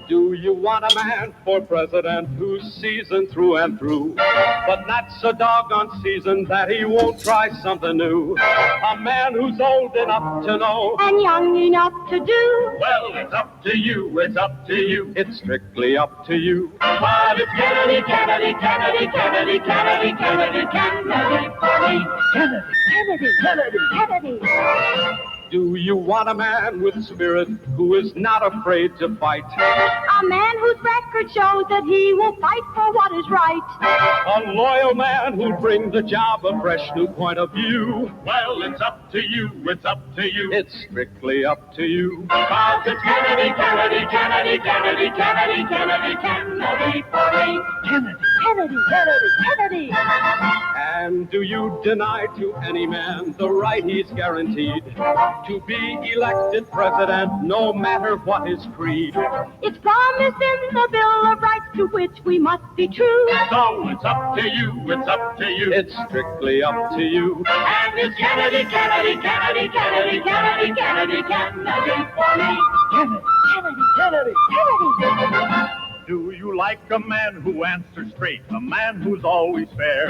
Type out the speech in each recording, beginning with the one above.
Do you want a man for president who's seasoned through and through, but not so doggone seasoned that he won't try something new? A man who's old enough to know and young enough to do? Well, it's up to you, it's up to you, it's strictly up to you. But it's Kennedy, Kennedy, Kennedy, Kennedy, Kennedy, Kennedy, Kennedy for me. Kennedy, Kennedy, Kennedy, Kennedy. Do you want a man with spirit who is not afraid to fight? A man whose record shows that he will fight for what is right. A loyal man who'll bring the job a fresh new point of view. Well, it's up to you, it's up to you, it's strictly up to you. Because it's Kennedy, Kennedy, Kennedy, Kennedy, Kennedy, Kennedy, Kennedy for me. Kennedy, Kennedy, Kennedy, Kennedy. And do you deny to any man the right he's guaranteed to be elected president, no matter what his creed? It's promised in the Bill of Rights to which we must be true. So it's up to you, it's up to you, it's strictly up to you. And it's Kennedy, Kennedy, Kennedy, Kennedy, Kennedy, Kennedy, Kennedy for me. Kennedy, Kennedy, Kennedy, Kennedy. Do you like a man who answers straight, a man who's always fair?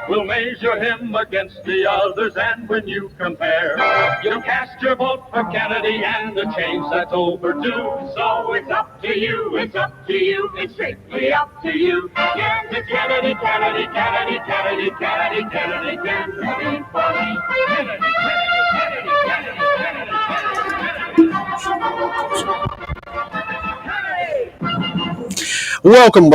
We'll measure him against the others, and when you compare, you cast your vote for Kennedy and the change that's overdue. So it's up to you, it's up to you, it's strictly up to you. Yes, it's Kennedy, Kennedy, Kennedy, Kennedy, Kennedy, Kennedy, Kennedy for me. Kennedy, Kennedy, Kennedy, Kennedy, Kennedy, Kennedy. Welcome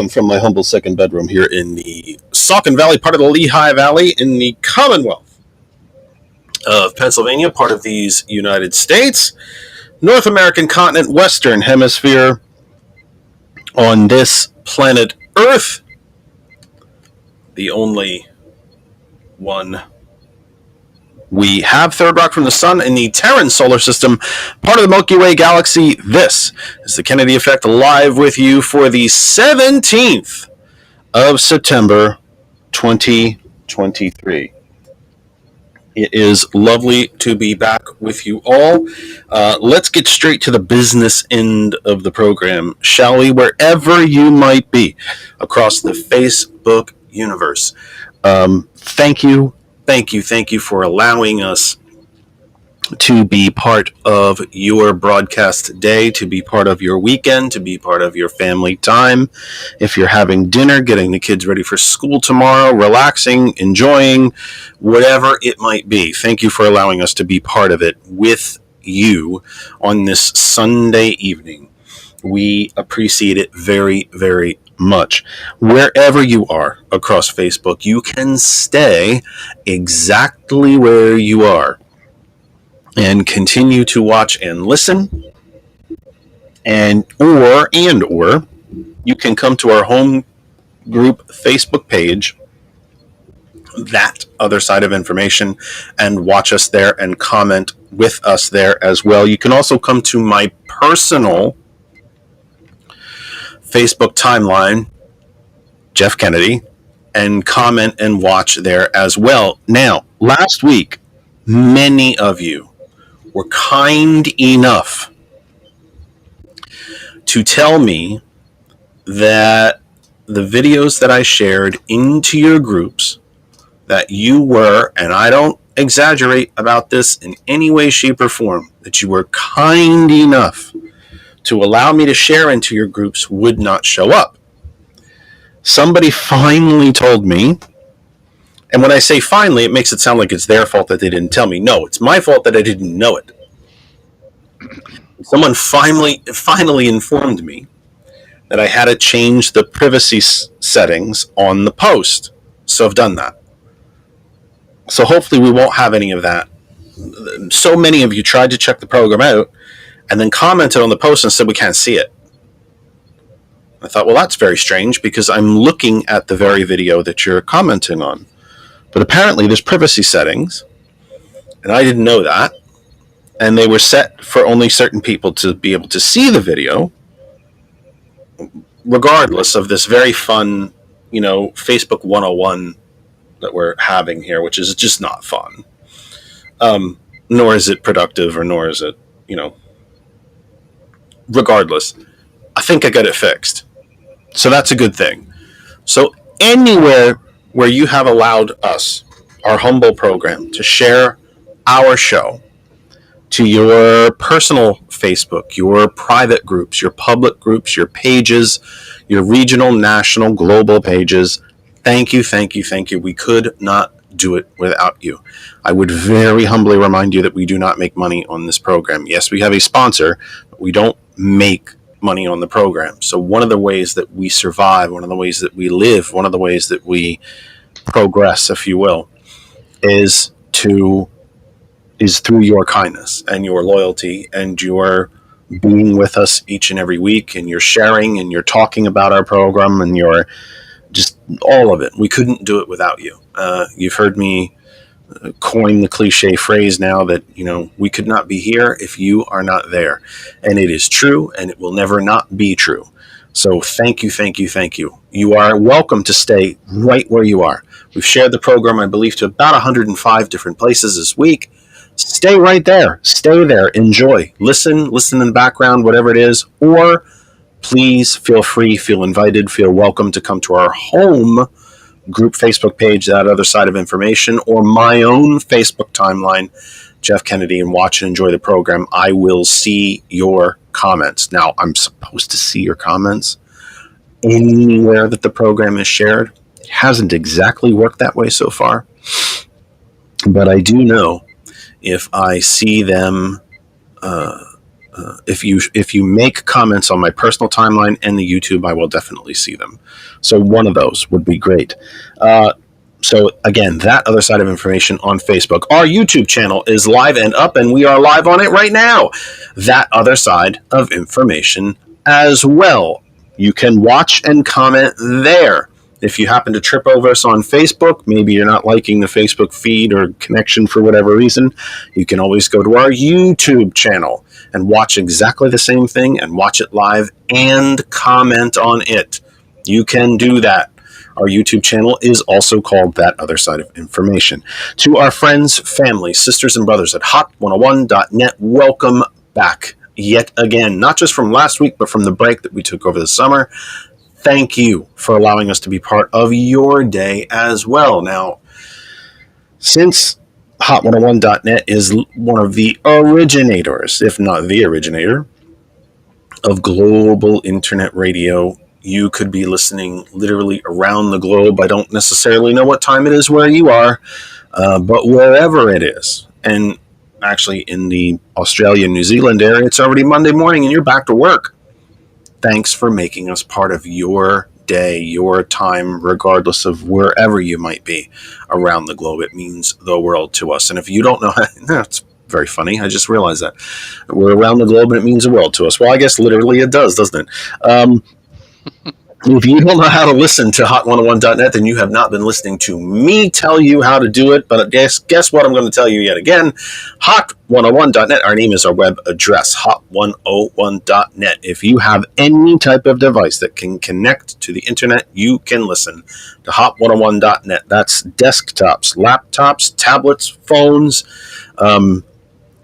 from my humble second bedroom here in the Saucon Valley, part of the Lehigh Valley in the Commonwealth of Pennsylvania, part of these United States, North American continent, Western Hemisphere, on this planet Earth, the only one. We have third rock from the sun in the Terran solar system, part of the Milky Way galaxy. This is the Kennedy Effect, live with you for the 17th of September, 2023. It is lovely to be back with you all. Let's get straight to the business end of the program, shall we? Wherever you might be across the Facebook universe. Thank you for allowing us to be part of your broadcast day, to be part of your weekend, to be part of your family time. If you're having dinner, getting the kids ready for school tomorrow, relaxing, enjoying, whatever it might be. Thank you for allowing us to be part of it with you on this Sunday evening. We appreciate it very, very much. Wherever you are across Facebook, you can stay exactly where you are and continue to watch and listen, or you can come to our home group Facebook page, That Other Side of Information, and watch us there and comment with us there as well. You can also come to my personal Facebook timeline, Jeff Kennedy, and comment and watch there as well. Now, last week, many of you were kind enough to tell me that the videos that I shared into your groups, that you were, and I don't exaggerate about this in any way, shape, or form, that you were kind enough to allow me to share into your groups, would not show up. Somebody finally told me, and when I say finally, it makes it sound like it's their fault that they didn't tell me. No, it's my fault that I didn't know it. Someone finally informed me that I had to change the privacy settings on the post. So I've done that. So hopefully we won't have any of that. So many of you tried to check the program out and then commented on the post and said we can't see it. I thought, well, that's very strange because I'm looking at the very video that you're commenting on. But apparently there's privacy settings, and I didn't know that. And they were set for only certain people to be able to see the video, regardless of this very fun, Facebook 101 that we're having here, which is just not fun. nor is it productive, or nor is it, regardless, I think I got it fixed. So that's a good thing. So anywhere where you have allowed us, our humble program, to share our show to your personal Facebook, your private groups, your public groups, your pages, your regional, national, global pages, thank you, thank you, thank you. We could not do it without you. I would very humbly remind you that we do not make money on this program. Yes, we have a sponsor, but we don't make money on the program. So one of the ways that we survive, one of the ways that we live, one of the ways that we progress, if you will, is through your kindness and your loyalty and your being with us each and every week, and you're sharing and you're talking about our program and you're just all of it. We couldn't do it without you. You've heard me coin the cliche phrase now that, we could not be here if you are not there. And it is true, and it will never not be true. So thank you, thank you, thank you. You are welcome to stay right where you are. We've shared the program, I believe, to about 105 different places this week. Stay right there. Stay there. Enjoy. Listen in the background, whatever it is. Or please feel free, feel invited, feel welcome to come to our home group Facebook page, That Other Side of Information, or my own Facebook timeline, Jeff Kennedy, and watch and enjoy the program. I will see your comments. Now, I'm supposed to see your comments anywhere that the program is shared. It hasn't exactly worked that way so far, but I do know if I see them, if you make comments on my personal timeline and the YouTube, I will definitely see them. So one of those would be great. So again, That Other Side of Information on Facebook. Our YouTube channel is live and up, and we are live on it right now. That Other Side of Information as well. You can watch and comment there. If you happen to trip over us on Facebook, maybe you're not liking the Facebook feed or connection for whatever reason, you can always go to our YouTube channel and watch exactly the same thing and watch it live and comment on it. You can do that. Our YouTube channel is also called That Other Side of Information. To our friends, family, sisters, and brothers at hot101.net, welcome back yet again. Not just from last week, but from the break that we took over the summer. Thank you for allowing us to be part of your day as well. Now, since hot101.net is one of the originators, if not the originator, of global internet radio, you could be listening literally around the globe. I don't necessarily know what time it is where you are, but wherever it is, and actually in the Australia, New Zealand area, it's already Monday morning and you're back to work. Thanks for making us part of your day, your time, regardless of wherever you might be around the globe. It means the world to us. And if you don't know how, that's very funny. I just realized that. We're around the globe and it means the world to us. Well, I guess literally it does, doesn't it? If you don't know how to listen to hot101.net, then you have not been listening to me tell you how to do it. But guess what I'm going to tell you yet again? Hot101.net, our name is our web address, hot101.net. If you have any type of device that can connect to the internet, you can listen to hot101.net. That's desktops, laptops, tablets, phones,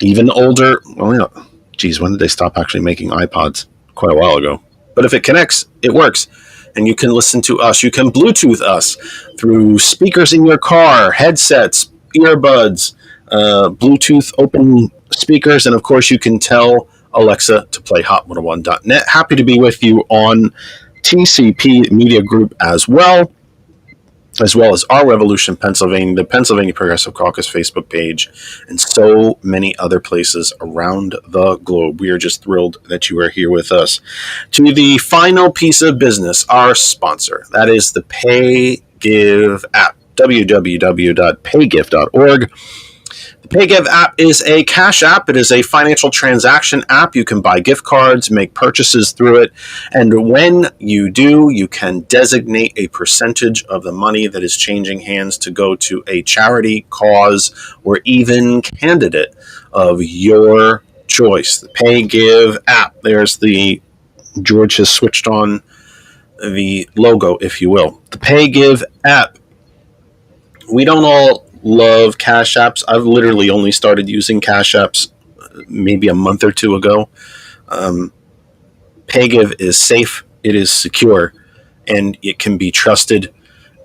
even older. Well, geez, when did they stop actually making iPods? Quite a while ago. But if it connects, it works. And you can listen to us. You can Bluetooth us through speakers in your car, headsets, earbuds, Bluetooth open speakers. And of course, you can tell Alexa to play hot101.net. Happy to be with you on TCP Media Group as well as Our Revolution Pennsylvania, the Pennsylvania Progressive Caucus Facebook page, and so many other places around the globe. We are just thrilled that you are here with us. To the final piece of business, our sponsor, that is the PayGive app, www.paygive.org. The PayGive app is a cash app. It is a financial transaction app. You can buy gift cards, make purchases through it. And when you do, you can designate a percentage of the money that is changing hands to go to a charity, cause, or even candidate of your choice. The PayGive app. There's George has switched on the logo, if you will. The PayGive app. We don't all love Cash Apps. I've literally only started using Cash Apps maybe a month or two ago. PayGive is safe, it is secure, and it can be trusted.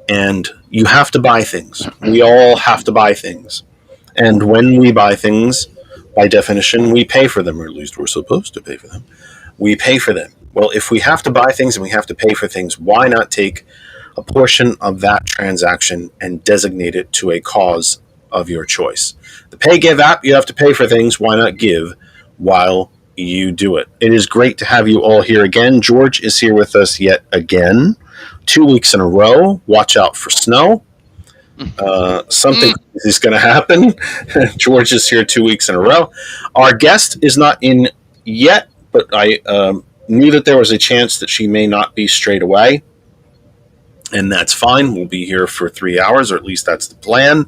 And you have to buy things. We all have to buy things. And when we buy things, by definition, we pay for them, or at least we're supposed to pay for them. We pay for them. Well, if we have to buy things and we have to pay for things, why not take a portion of that transaction and designate it to a cause of your choice? The PayGive app, you have to pay for things. Why not give while you do it? It is great to have you all here again. George is here with us yet again, 2 weeks in a row. Watch out for snow. Something is going to happen. George is here 2 weeks in a row. Our guest is not in yet, but I knew that there was a chance that she may not be straight away, and that's fine. We'll be here for 3 hours, or at least that's the plan.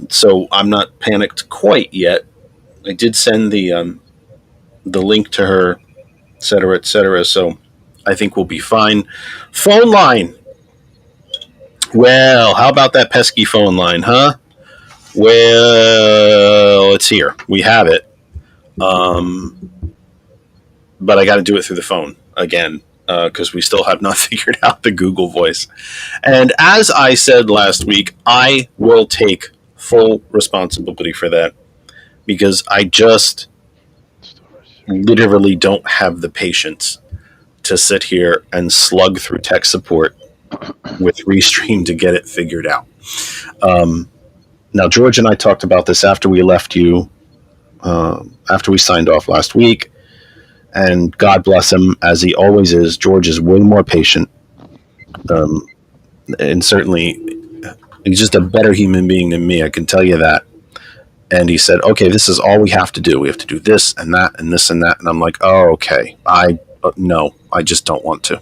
So I'm not panicked quite yet. I did send the link to her, et cetera, et cetera. So I think we'll be fine. Phone line. Well, how about that pesky phone line, huh? Well, it's here. We have it. But I got to do it through the phone again because we still have not figured out the Google voice. And as I said last week, I will take full responsibility for that because I just literally don't have the patience to sit here and slug through tech support with Restream to get it figured out. Now, George and I talked about this after we left you, after we signed off last week, and God bless him, as he always is. George is way more patient, and certainly he's just a better human being than me, I can tell you that. And he said, okay, this is all we have to do. We have to do this and that and this and that. And I'm like, oh, okay. No, I just don't want to.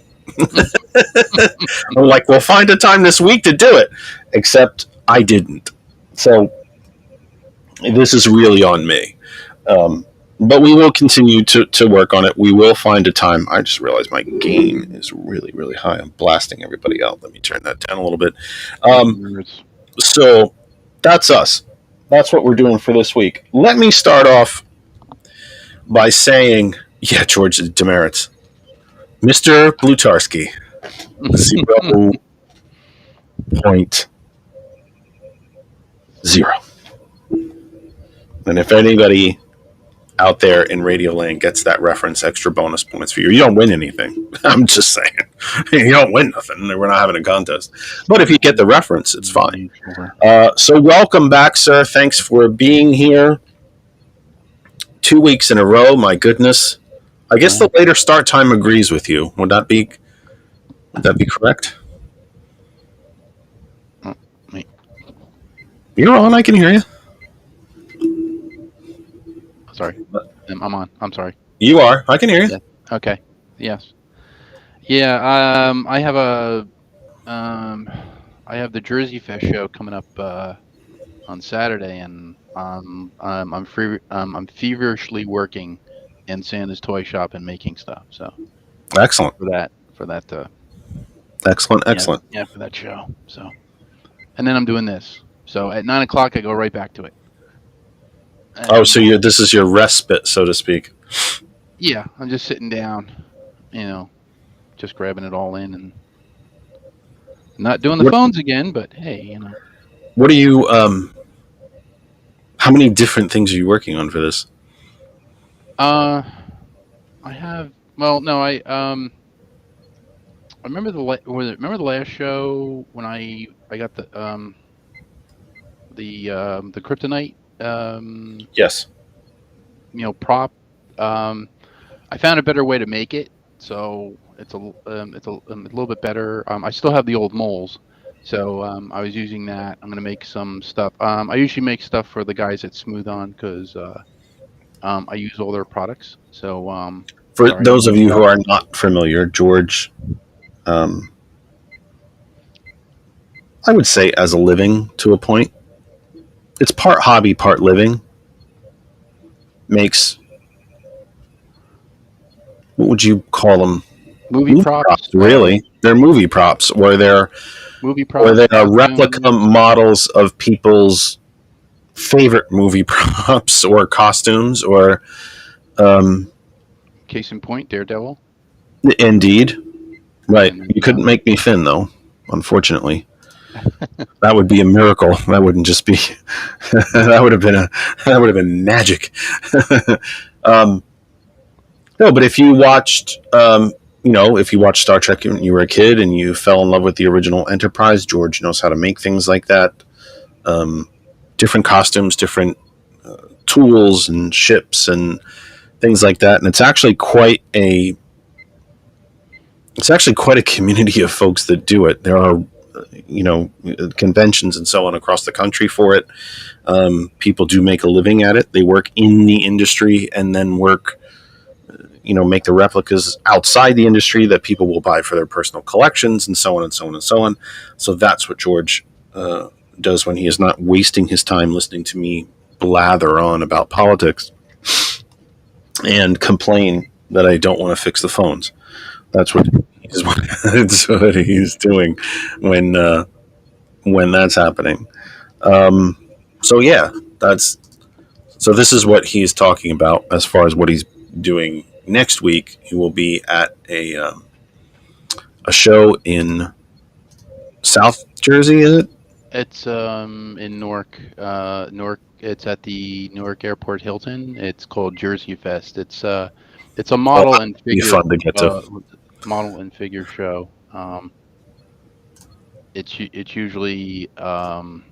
I'm like, we'll find a time this week to do it. Except I didn't. So this is really on me. But we will continue to work on it. We will find a time. I just realized my gain is really, really high. I'm blasting everybody out. Let me turn that down a little bit. So that's us. That's what we're doing for this week. Let me start off by saying, yeah, George demerits. Mr. Blutarski, 0.0. And if anybody out there in Radio Land gets that reference, extra bonus points for you. You don't win anything. I'm just saying. You don't win nothing. We're not having a contest. But if you get the reference, it's fine. So welcome back, sir. Thanks for being here. 2 weeks in a row. My goodness. I guess the later start time agrees with you. Would that be correct? You're on. I can hear you. Sorry, I'm on. I'm sorry. You are. I can hear you. Yeah. Okay. Yes. Yeah. I have the Jersey Fest show coming up on Saturday, and I'm feverishly working in Santa's toy shop and making stuff. So excellent for that. Excellent. Yeah, for that show. So, and then I'm doing this. So at 9 o'clock, I go right back to it. So this is your respite, so to speak. Yeah, I'm just sitting down, just grabbing it all in and not doing the phones again, but hey, What are you, how many different things are you working on for this? I remember remember the last show when I got the kryptonite yes, prop. I found a better way to make it, so it's a little bit better. I still have the old moles, so I was using that. I'm gonna make some stuff. I usually make stuff for the guys at Smooth On because I use all their products. So for those of you who are not familiar, George, I would say as a living to a point. It's part hobby, part living. Makes, what would you call them? Movie props, really? They're movie props, or they're replica models of people's favorite movie props or costumes, or case in point, Daredevil. Indeed, right. You couldn't make me Finn, though, unfortunately. That would be a miracle. That wouldn't just be. that would have been magic. No, but if you watched, if you watched Star Trek when you were a kid and you fell in love with the original Enterprise, George knows how to make things like that. Different costumes, different tools and ships and things like that. And it's actually quite a community of folks that do it. There are, conventions and so on across the country for it. People do make a living at it. They work in the industry and then make the replicas outside the industry that people will buy for their personal collections, and so on and so on and so on. So that's what George does when he is not wasting his time listening to me blather on about politics and complain that I don't want to fix the phones. That's what he's doing when that's happening. So this is what he's talking about as far as what he's doing. Next week, he will be at a show in South Jersey, is it? It's in Newark. Newark. It's at the Newark Airport Hilton. It's called Jersey Fest. It's a model and figure. Fun to get to. Model and figure show. It's usually like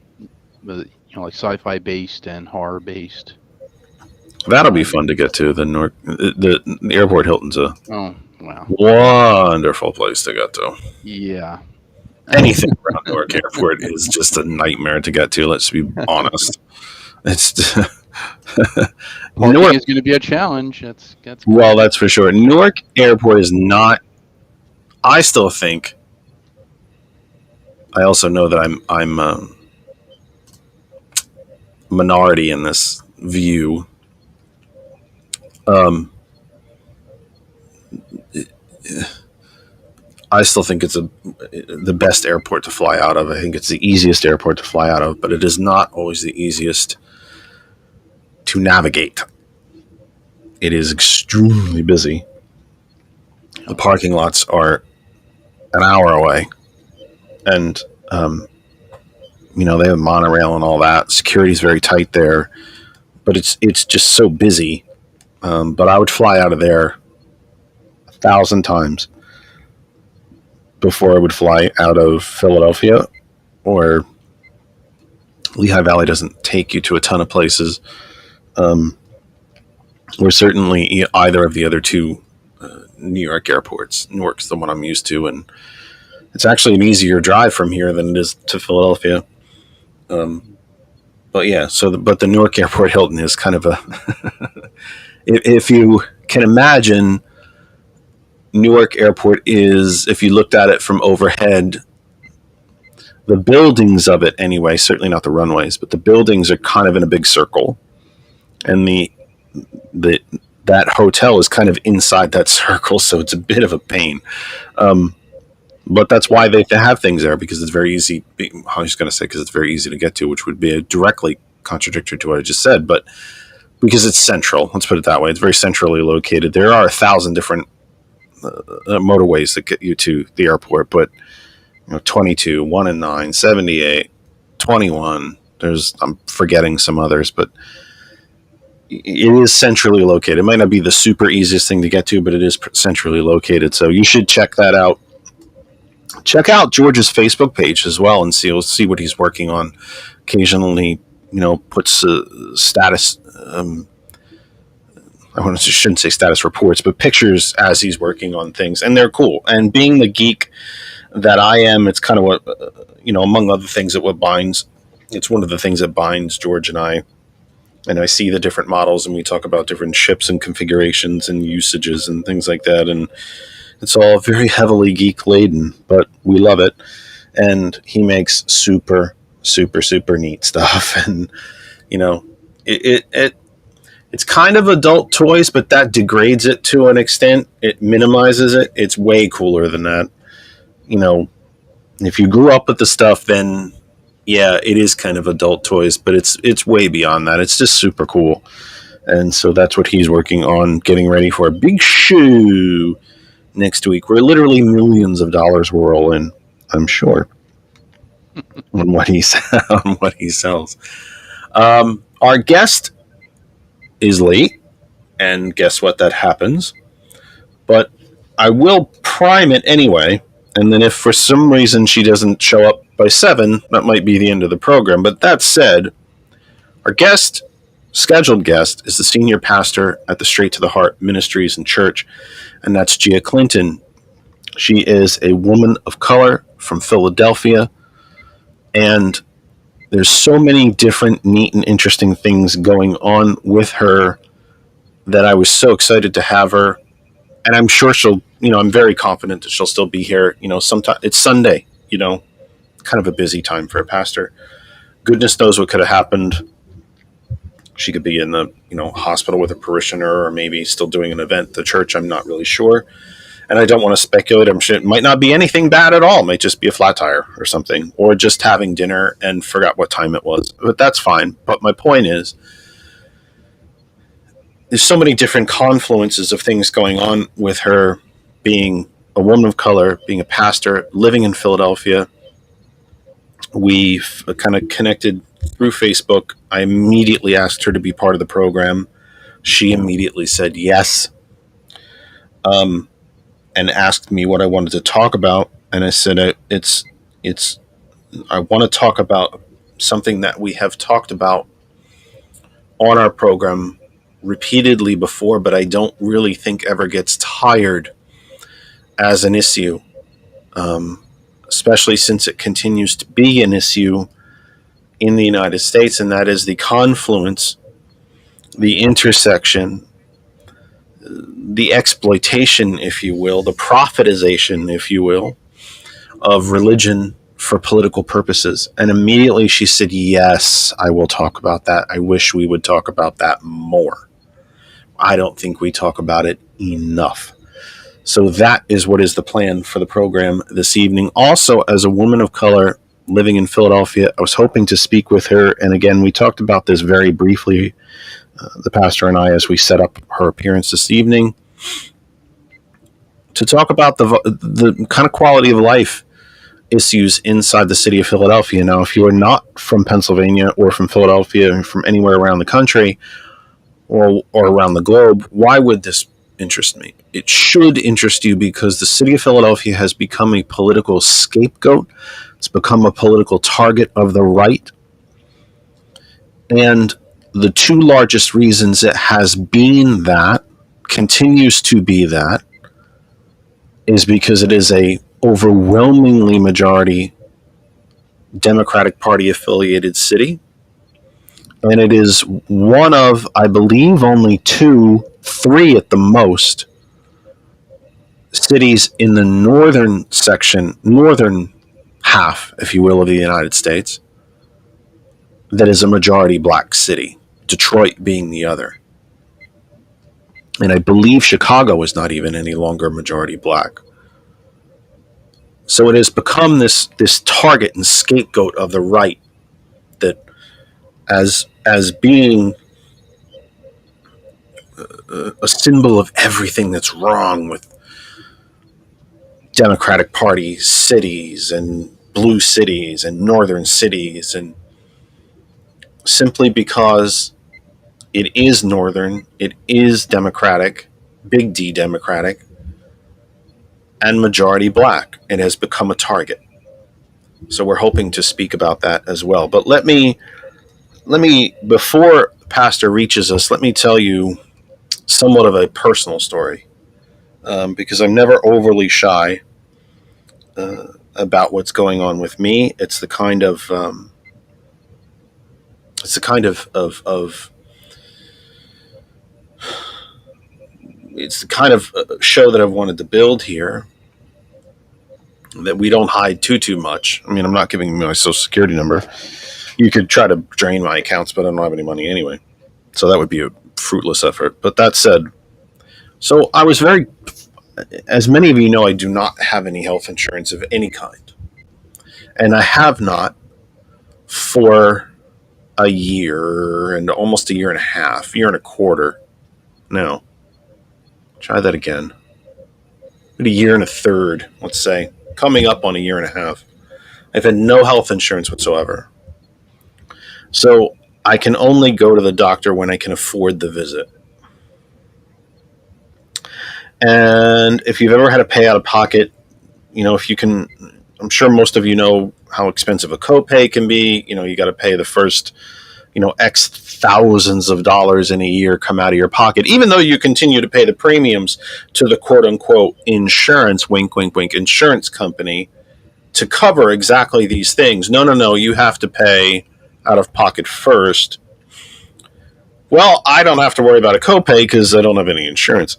sci-fi based and horror based. That'll be fun to get to. The Airport Hilton's a wonderful place to get to. Yeah. Anything around Newark Airport is just a nightmare to get to. Let's be honest. It's Newark is going to be a challenge. That's well, that's for sure. Newark Airport is not. I still think. I also know that I'm minority in this view. I still think it's the best airport to fly out of. I think it's the easiest airport to fly out of, but it is not always the easiest to navigate. It is extremely busy. The parking lots are an hour away, and they have monorail and all that. Security is very tight there, but it's just so busy. But I would fly out of there 1,000 times before I would fly out of Philadelphia, or Lehigh Valley doesn't take you to a ton of places. Or certainly either of the other two New York airports. Newark's the one I'm used to, and it's actually an easier drive from here than it is to Philadelphia. But the Newark Airport Hilton is kind of a if you can imagine, Newark Airport is, if you looked at it from overhead, the buildings of it anyway, certainly not the runways, but the buildings are kind of in a big circle, and that hotel is kind of inside that circle, so it's a bit of a pain. But that's why they have things there, because it's very easy. I was going to say because it's very easy to get to, which would be directly contradictory to what I just said, but because it's central, let's put it that way. It's very centrally located. There are 1,000 different motorways that get you to the airport, but 22, 1 and 9, 78, 21. I'm forgetting some others, but it is centrally located. It might not be the super easiest thing to get to, but it is centrally located. So you should check that out. Check out George's Facebook page as well, and see what he's working on. Occasionally, puts status. I shouldn't say status reports, but pictures as he's working on things, and they're cool. And being the geek that I am, it's kind of what among other things, it's one of the things that binds George and I. And I see the different models, and we talk about different ships and configurations and usages and things like that. And it's all very heavily geek laden, but we love it. And he makes super, super, super neat stuff. And, it's kind of adult toys, but that degrades it to an extent. It minimizes it. It's way cooler than that. if you grew up with the stuff, then yeah, it is kind of adult toys, but it's way beyond that. It's just super cool. And so that's what he's working on, getting ready for a big show next week, where literally millions of dollars will roll in, I'm sure, on what he sells. Our guest is late, and guess what? That happens. But I will prime it anyway, and then if for some reason she doesn't show up by 7, that might be the end of the program. But that said, our scheduled guest, is the senior pastor at the Straight to the Heart Ministries and Church, and that's Gia Clinton. She is a woman of color from Philadelphia, and there's so many different neat and interesting things going on with her that I was so excited to have her. And I'm sure she'll, I'm very confident that she'll still be here. Sometime it's Sunday, kind of a busy time for a pastor. Goodness knows what could have happened. She could be in the, hospital with a parishioner, or maybe still doing an event at the church. I'm not really sure. And I don't want to speculate. I'm sure it might not be anything bad at all. It might just be a flat tire or something, or just having dinner and forgot what time it was. But that's fine. But my point is, there's so many different confluences of things going on with her being a woman of color, being a pastor, living in Philadelphia. We've kind of connected through Facebook. I immediately asked her to be part of the program. She immediately said yes, and asked me what I wanted to talk about. And I said, I want to talk about something that we have talked about on our program repeatedly before, but I don't really think ever gets tired as an issue, especially since it continues to be an issue in the United States, and that is the confluence, the intersection, the exploitation, if you will, the profitization, if you will, of religion for political purposes. And immediately she said, yes, I will talk about that. I wish we would talk about that more. I don't think we talk about it enough. So that is what is the plan for the program this evening. Also, as a woman of color living in Philadelphia, I was hoping to speak with her. And again, we talked about this very briefly, the pastor and I, as we set up her appearance this evening, to talk about the kind of quality of life issues inside the city of Philadelphia. Now, if you are not from Pennsylvania or from Philadelphia or from anywhere around the country or around the globe, why would this interest me? It should interest you because the city of Philadelphia has become a political scapegoat. It's become a political target of the right. And the two largest reasons it has been that, continues to be that, is because it is a overwhelmingly majority Democratic Party affiliated city. And it is one of, I believe, only 2, 3 at the most, cities in the northern half, if you will, of the United States that is a majority black city, Detroit being the other. And I believe Chicago is not even any longer majority black. So it has become this target and scapegoat of the right, that as being a symbol of everything that's wrong with Democratic Party cities and blue cities and northern cities, and simply because it is northern, it is Democratic, big D Democratic, and majority black, it has become a target. So we're hoping to speak about that as well. But let me, before the pastor reaches us, let me tell you somewhat of a personal story, because I'm never overly shy about what's going on with me. It's the kind of show that I've wanted to build here, that we don't hide too much. I mean, I'm not giving my social security number. You could try to drain my accounts, but I don't have any money anyway. So that would be a fruitless effort. But that said, so I was as many of you know, I do not have any health insurance of any kind. And I have not for a year and almost a year and a half, year and a quarter. No. Try that again. A year and a third, let's say. Coming up on a year and a half. I've had no health insurance whatsoever. So I can only go to the doctor when I can afford the visit. And if you've ever had to pay out of pocket, if you can, I'm sure most of you know how expensive a copay can be. You got to pay the first, X thousands of dollars in a year come out of your pocket, even though you continue to pay the premiums to the quote unquote insurance, wink, wink, wink, insurance company to cover exactly these things. No, you have to pay out of pocket first. Well, I don't have to worry about a copay because I don't have any insurance.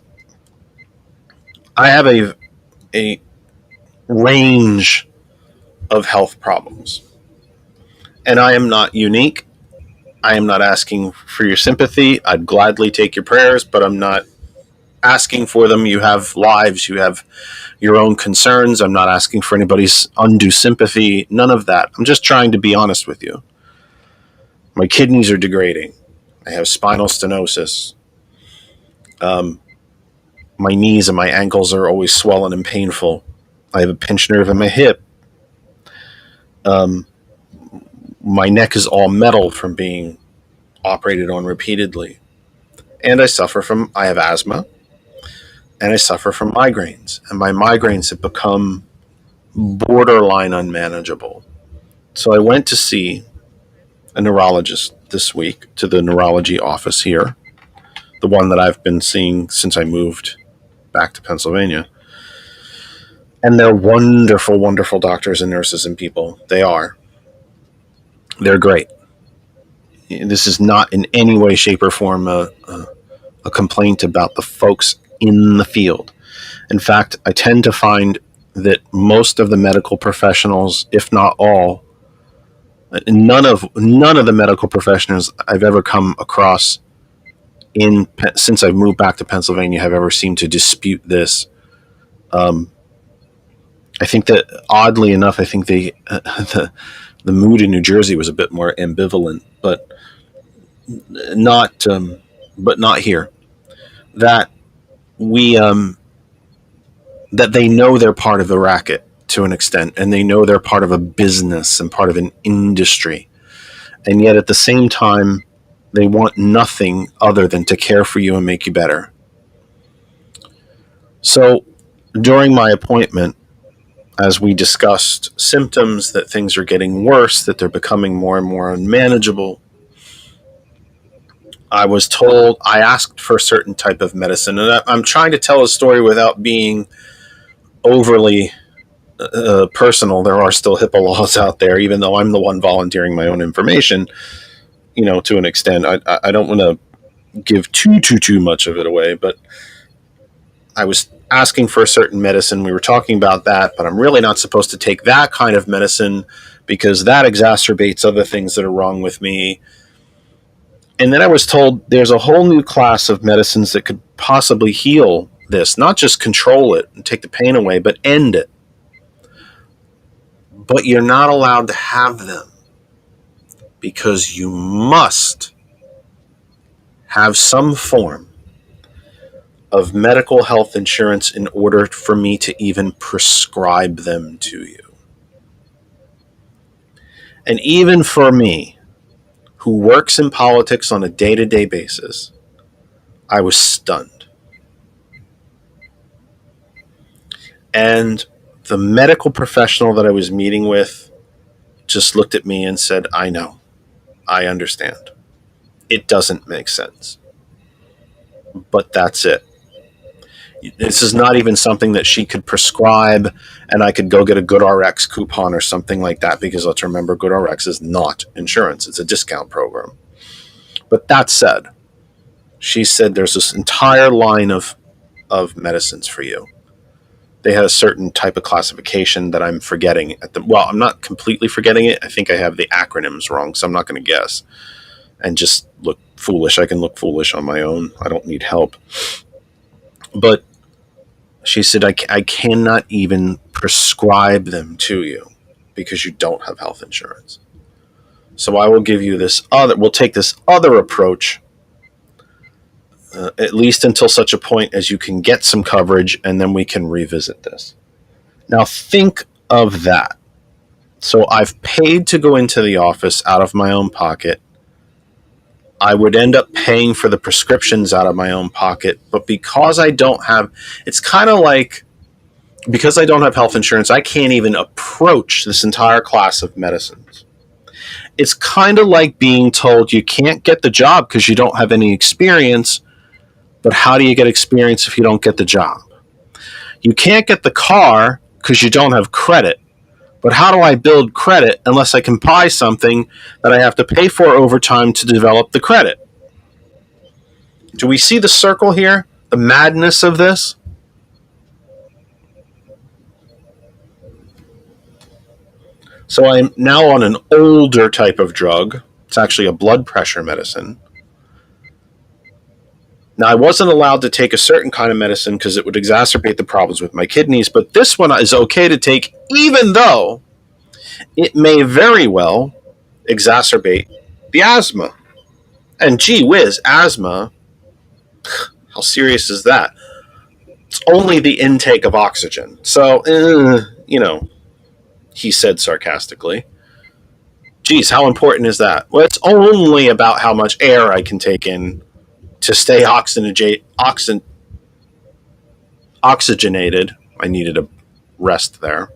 I have a range of health problems, and I am not unique. I am not asking for your sympathy. I'd gladly take your prayers, but I'm not asking for them. You have lives, you have your own concerns. I'm not asking for anybody's undue sympathy. None of that. I'm just trying to be honest with you. My kidneys are degrading. I have spinal stenosis. My knees and my ankles are always swollen and painful. I have a pinched nerve in my hip. My neck is all metal from being operated on repeatedly. And I have asthma, and I suffer from migraines. And my migraines have become borderline unmanageable. So I went to see a neurologist this week, to the neurology office here, the one that I've been seeing since I moved back to Pennsylvania. And they're wonderful, wonderful doctors and nurses and people. They are. They're great. This is not in any way, shape, or form a complaint about the folks in the field. In fact, I tend to find that most of the medical professionals, if not all, none of the medical professionals I've ever come across since I've moved back to Pennsylvania have ever seemed to dispute this. I think that oddly enough, the mood in New Jersey was a bit more ambivalent, but not here. That they know they're part of the racket to an extent, and they know they're part of a business and part of an industry, and yet at the same time, they want nothing other than to care for you and make you better. So, during my appointment, as we discussed symptoms, that things are getting worse, that they're becoming more and more unmanageable, I was told, I asked for a certain type of medicine, and I'm trying to tell a story without being overly personal. There are still HIPAA laws out there, even though I'm the one volunteering my own information, to an extent. I don't want to give too much of it away, but I was asking for a certain medicine. We were talking about that, but I'm really not supposed to take that kind of medicine because that exacerbates other things that are wrong with me. And then I was told there's a whole new class of medicines that could possibly heal this, not just control it and take the pain away, but end it. But you're not allowed to have them because you must have some form of medical health insurance in order for me to even prescribe them to you. And even for me, who works in politics on a day-to-day basis, I was stunned. And the medical professional that I was meeting with just looked at me and said, I know, I understand. It doesn't make sense. But that's it. This is not even something that she could prescribe and I could go get a GoodRx coupon or something like that, because let's remember, GoodRx is not insurance. It's a discount program. But that said, she said there's this entire line of medicines for you. They had a certain type of classification that I'm forgetting. I'm not completely forgetting it. I think I have the acronyms wrong, so I'm not going to guess and just look foolish. I can look foolish on my own. I don't need help. But She said, I cannot even prescribe them to you because you don't have health insurance. So I will give you we'll take this other approach, at least until such a point as you can get some coverage, and then we can revisit this. Now think of that. So I've paid to go into the office out of my own pocket. I would end up paying for the prescriptions out of my own pocket, but because I don't have, it's kind of like, because I don't have health insurance, I can't even approach this entire class of medicines. It's kind of like being told you can't get the job because you don't have any experience, but how do you get experience if you don't get the job? You can't get the car because you don't have credit, but how do I build credit unless I can buy something that I have to pay for over time to develop the credit? Do we see the circle here? The madness of this? So I'm now on an older type of drug. It's actually a blood pressure medicine. Now, I wasn't allowed to take a certain kind of medicine because it would exacerbate the problems with my kidneys, but this one is okay to take even though it may very well exacerbate the asthma. And gee whiz, asthma, how serious is that? It's only the intake of oxygen. So, he said sarcastically. Geez, how important is that? Well, it's only about how much air I can take in to stay oxygenated. I needed a rest there.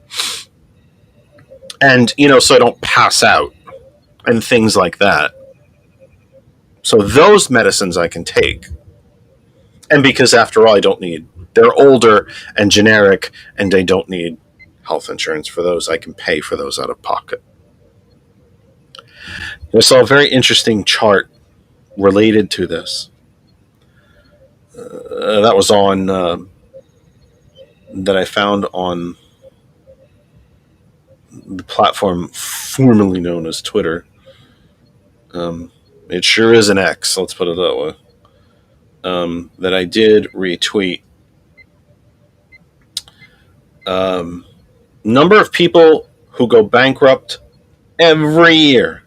And, so I don't pass out and things like that. So those medicines I can take. And because after all, they're older and generic, and I don't need health insurance for those. I can pay for those out of pocket. I saw a very interesting chart related to this. That was on, that I found on the platform formerly known as Twitter. It sure is an X, let's put it that way. That I did retweet. Number of people who go bankrupt every year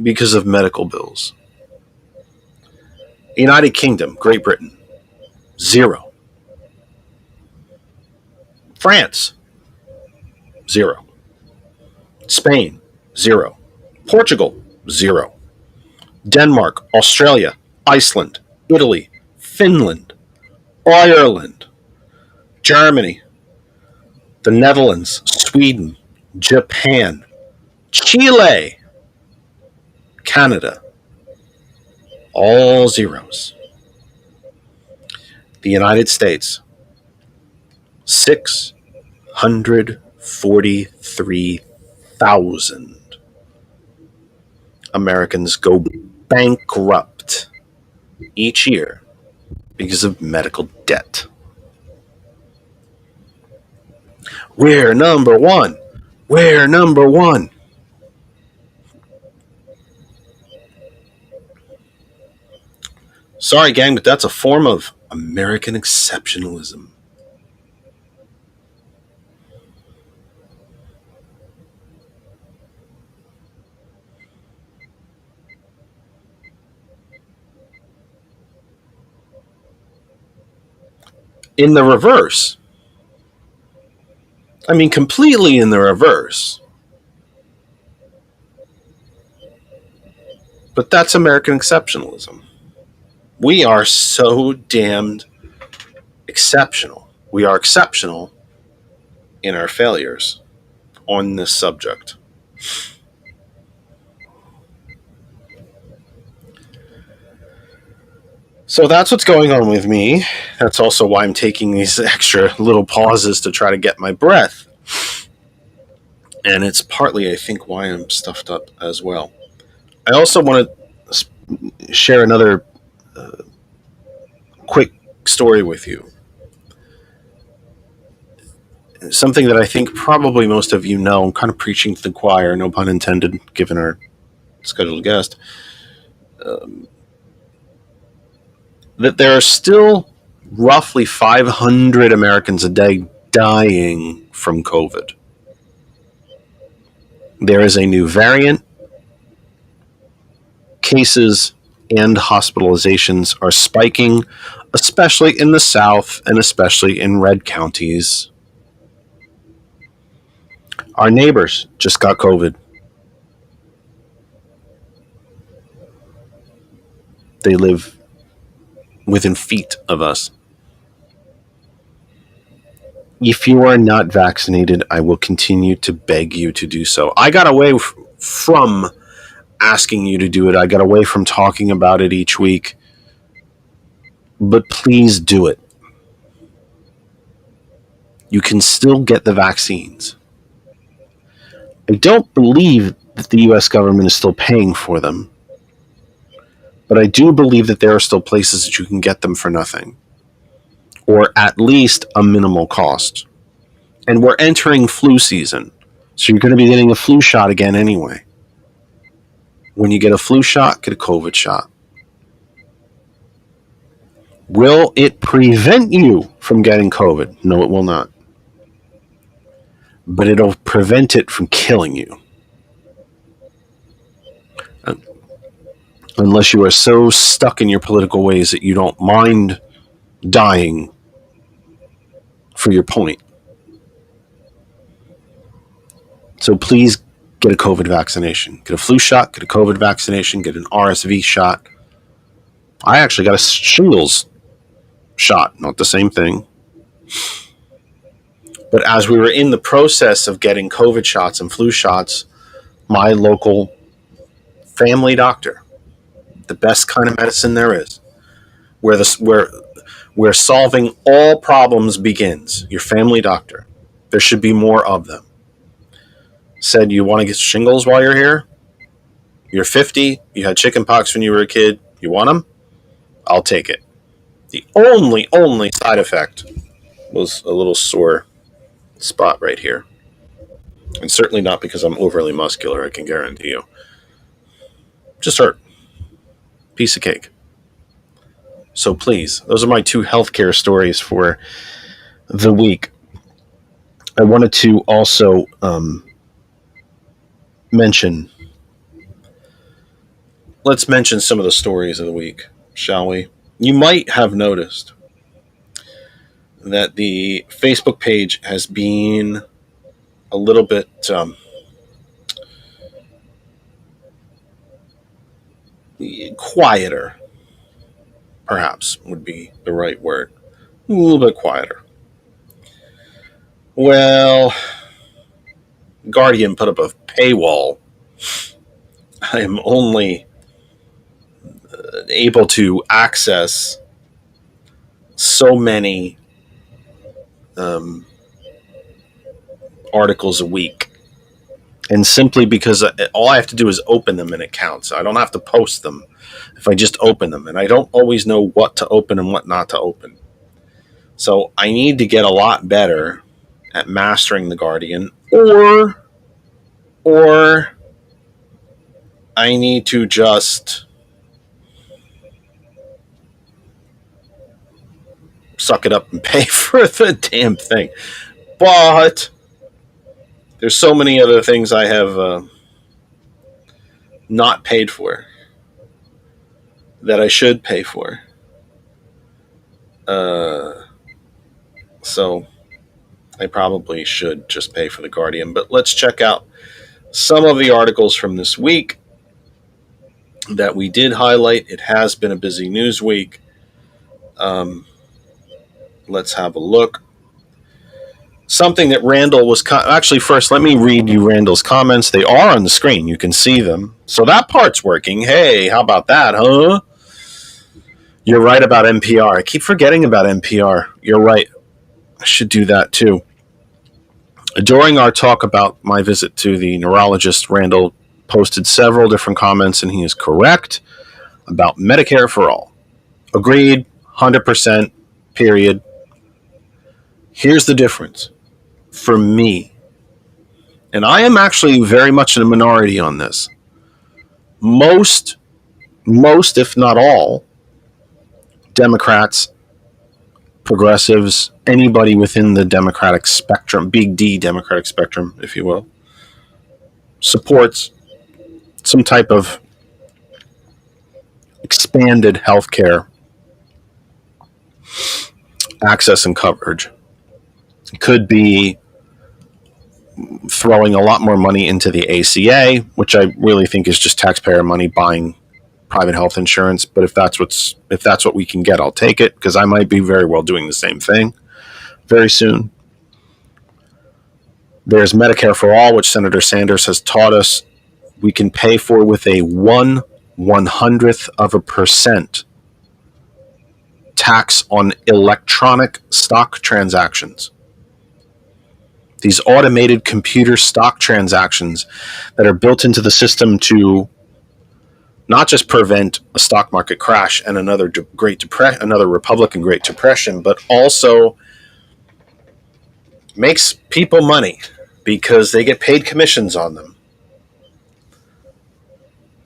because of medical bills. United Kingdom, Great Britain, 0. France, 0. Spain, 0. Portugal, 0. Denmark, Australia, Iceland, Italy, Finland, Ireland, Germany, the Netherlands, Sweden, Japan, Chile, Canada, all zeros. The United States, 643,000 Americans go bankrupt each year because of medical debt. We're number one. We're number one. Sorry, gang, but that's a form of American exceptionalism. In the reverse, completely in the reverse. But that's American exceptionalism. We are so damned exceptional. We are exceptional in our failures on this subject. So that's what's going on with me. That's also why I'm taking these extra little pauses to try to get my breath. And it's partly, I think, why I'm stuffed up as well. I also want to share another quick story with you. Something that I think probably most of you know. I'm kind of preaching to the choir, no pun intended, given our scheduled guest. that there are still roughly 500 Americans a day dying from COVID. There is a new variant. Cases and hospitalizations are spiking, especially in the South and especially in red counties. Our neighbors just got COVID. They live within feet of us. If you are not vaccinated, I will continue to beg you to do so. I got away from asking you to do it. I got away from talking about it each week. But please do it. You can still get the vaccines. I don't believe that the U.S. government is still paying for them. But I do believe that there are still places that you can get them for nothing. Or at least a minimal cost. And we're entering flu season. So you're going to be getting a flu shot again anyway. When you get a flu shot, get a COVID shot. Will it prevent you from getting COVID? No, it will not. But it'll prevent it from killing you. Unless you are so stuck in your political ways that you don't mind dying for your point. So please get a COVID vaccination. Get a flu shot, get a COVID vaccination, get an RSV shot. I actually got a shingles shot, not the same thing. But as we were in the process of getting COVID shots and flu shots, my local family doctor, the best kind of medicine there is, where solving all problems begins, your family doctor, there should be more of them, said, you want to get shingles while you're here? You're 50, you had chickenpox when you were a kid, you want them? I'll take it. The only side effect was a little sore spot right here. And certainly not because I'm overly muscular, I can guarantee you. Just hurt. Piece of cake. So please, those are my two healthcare stories for the week. I wanted to also let's mention some of the stories of the week, shall we? You might have noticed that the Facebook page has been a little bit quieter, perhaps would be the right word. A little bit quieter. Well, Guardian put up a paywall. I am only able to access so many articles a week. And simply because all I have to do is open them and it counts. I don't have to post them if I just open them. And I don't always know what to open and what not to open. So I need to get a lot better at mastering the Guardian, or I need to just suck it up and pay for the damn thing. But there's so many other things I have not paid for that I should pay for. So I probably should just pay for the Guardian. But let's check out some of the articles from this week that we did highlight. It has been a busy news week. Let's have a look. Something that Randall was... Actually, first, let me read you Randall's comments. They are on the screen. You can see them. So that part's working. Hey, how about that, huh? You're right about NPR. I keep forgetting about NPR. You're right. I should do that, too. During our talk about my visit to the neurologist, Randall posted several different comments, and he is correct about Medicare for all. Agreed, 100%, period. Here's the difference. For me, and I am actually very much in a minority on this, most, if not all, Democrats, progressives, anybody within the Democratic spectrum, big D Democratic spectrum, if you will, supports some type of expanded healthcare access and coverage. It could be throwing a lot more money into the ACA, which I really think is just taxpayer money buying private health insurance. But if that's what we can get, I'll take it, because I might be very well doing the same thing very soon. There's Medicare for All, which Senator Sanders has taught us we can pay for with a 1/100th% tax on electronic stock transactions. These automated computer stock transactions that are built into the system to not just prevent a stock market crash and another Republican Great Depression, but also makes people money because they get paid commissions on them.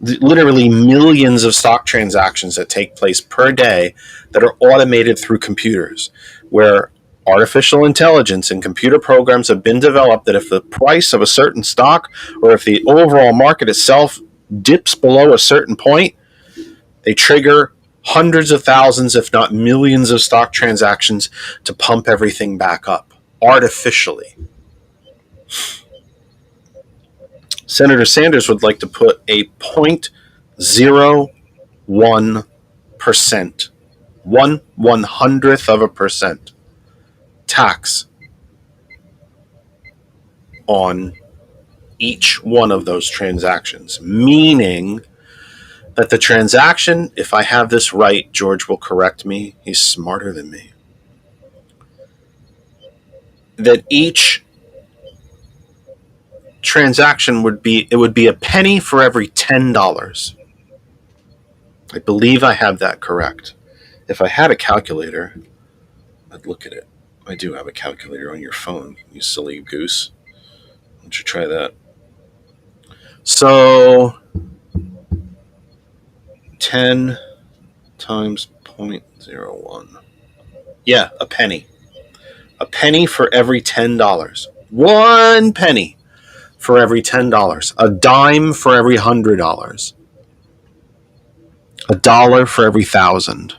Literally millions of stock transactions that take place per day that are automated through computers, where artificial intelligence and computer programs have been developed that if the price of a certain stock or if the overall market itself dips below a certain point, they trigger hundreds of thousands, if not millions, of stock transactions to pump everything back up artificially. Senator Sanders would like to put a 0.01%, 1/100th% tax on each one of those transactions, meaning that the transaction, if I have this right, George will correct me, he's smarter than me, that each transaction would be a penny for every $10. I believe I have that correct. If I had a calculator, I'd look at it. I do have a calculator on your phone, you silly goose. Why don't you try that? So 10 times 0.01. Yeah, a penny. A penny for every $10. 1 penny for every $10. A dime for every $100. $1 for every 1,000.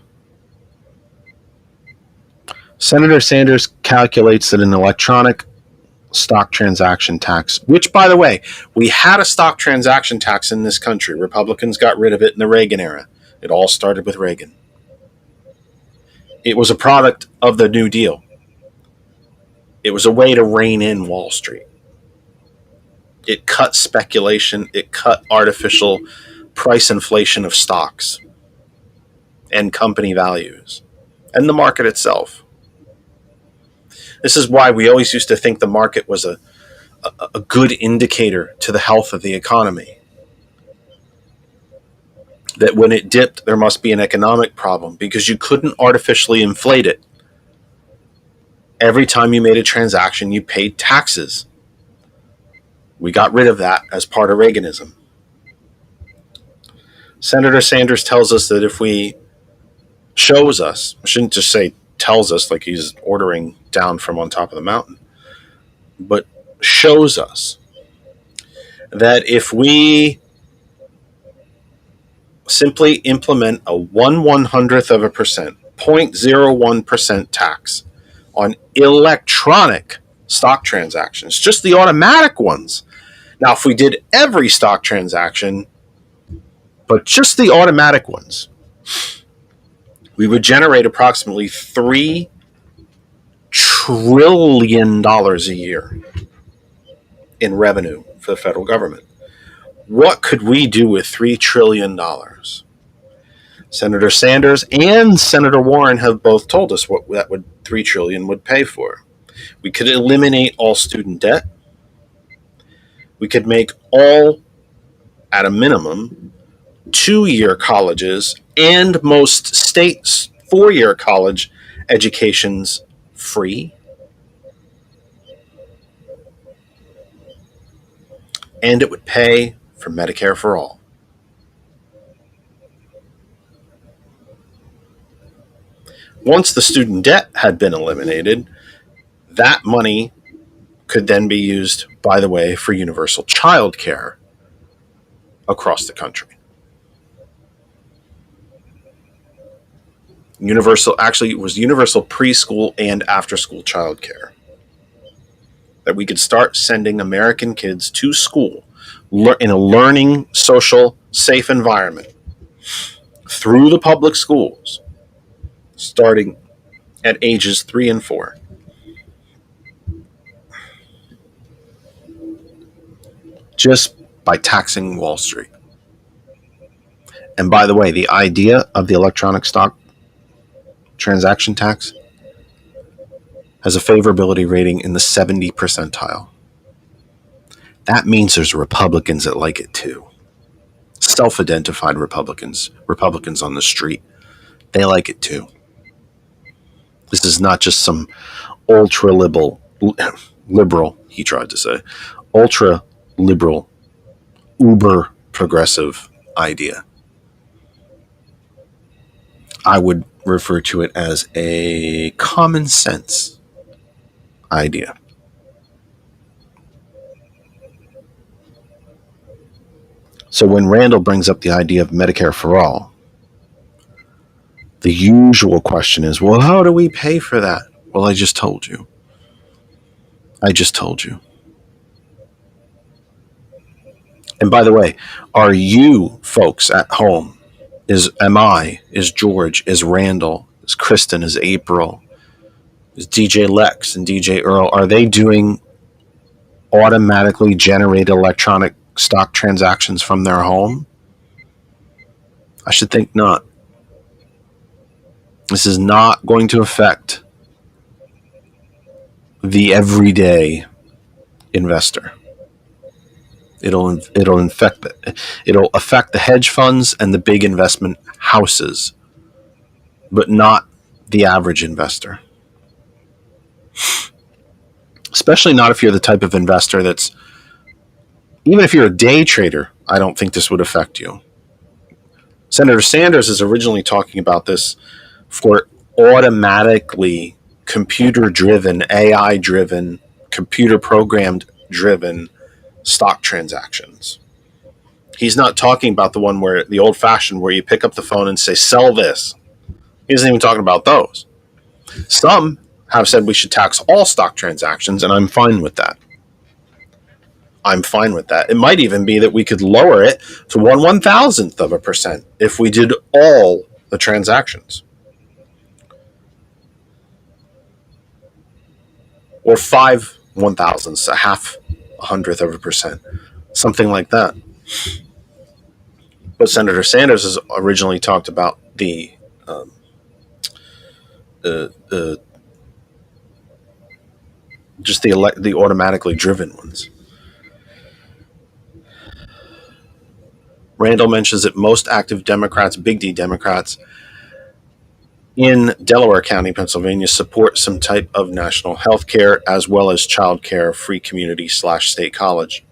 Senator Sanders calculates that an electronic stock transaction tax, which, by the way, we had a stock transaction tax in this country. Republicans got rid of it in the Reagan era. It all started with Reagan. It was a product of the New Deal. It was a way to rein in Wall Street. It cut speculation. It cut artificial price inflation of stocks and company values and the market itself. This is why we always used to think the market was a good indicator to the health of the economy. That when it dipped, there must be an economic problem because you couldn't artificially inflate it. Every time you made a transaction, you paid taxes. We got rid of that as part of Reaganism. Senator Sanders tells us that if we shows us, I shouldn't just say tells us like he's ordering down from on top of the mountain, but shows us that if we simply implement a 1/100th%, 0.01% tax on electronic stock transactions, just the automatic ones. Now, if we did every stock transaction, but just the automatic ones, we would generate approximately $3 trillion a year in revenue for the federal government. What could we do with $3 trillion? Senator Sanders and Senator Warren have both told us what that $3 trillion would pay for. We could eliminate all student debt. We could make all, at a minimum, 2-year colleges and most states' 4-year college educations free. And it would pay for Medicare for all. Once the student debt had been eliminated, that money could then be used, by the way, for universal child care across the country. Actually, it was universal preschool and after school child care. That we could start sending American kids to school in a learning, social, safe environment through the public schools, starting at ages 3 and 4. Just by taxing Wall Street. And by the way, the idea of the electronic stock transaction tax has a favorability rating in the 70 percentile. That means there's Republicans that like it too. Self-identified Republicans on the street, they like it too. This is not just some ultra-liberal, he tried to say, ultra-liberal, uber-progressive idea. I would refer to it as a common sense idea. So when Randall brings up the idea of Medicare for all, the usual question is, well, how do we pay for that? Well, I just told you. And by the way, are you folks at home? Am I? Is George? Is Randall? Is Kristen? Is April? Is DJ Lex and DJ Earl? Are they doing automatically generated electronic stock transactions from their home? I should think not. This is not going to affect the everyday investor. It'll affect the hedge funds and the big investment houses, but not the average investor. Especially not if you're the type of investor that's, even if you're a day trader, I don't think this would affect you. Senator Sanders is originally talking about this for automatically computer-driven, AI-driven, computer-programmed-driven stock transactions. He's not talking about the one where the old-fashioned where you pick up the phone and say, sell this. He isn't even talking about those. Some have said we should tax all stock transactions, and I'm fine with that. It might even be that we could lower it to 1/1000% if we did all the transactions. Or 5/1000ths, a 0.005%, something like that. But Senator Sanders has originally talked about the automatically driven ones. Randall mentions that most active Democrats, big D Democrats, in Delaware County, Pennsylvania, support some type of national health care as well as child care, free community/state college.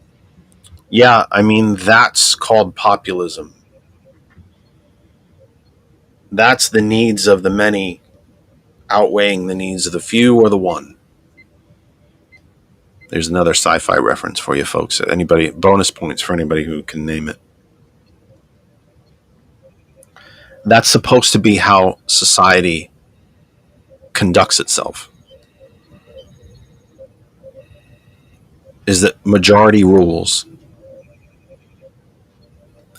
Yeah, I mean, that's called populism. That's the needs of the many outweighing the needs of the few or the one. There's another sci-fi reference for you folks. Bonus points for anybody who can name it. That's supposed to be how society conducts itself. Is that majority rules,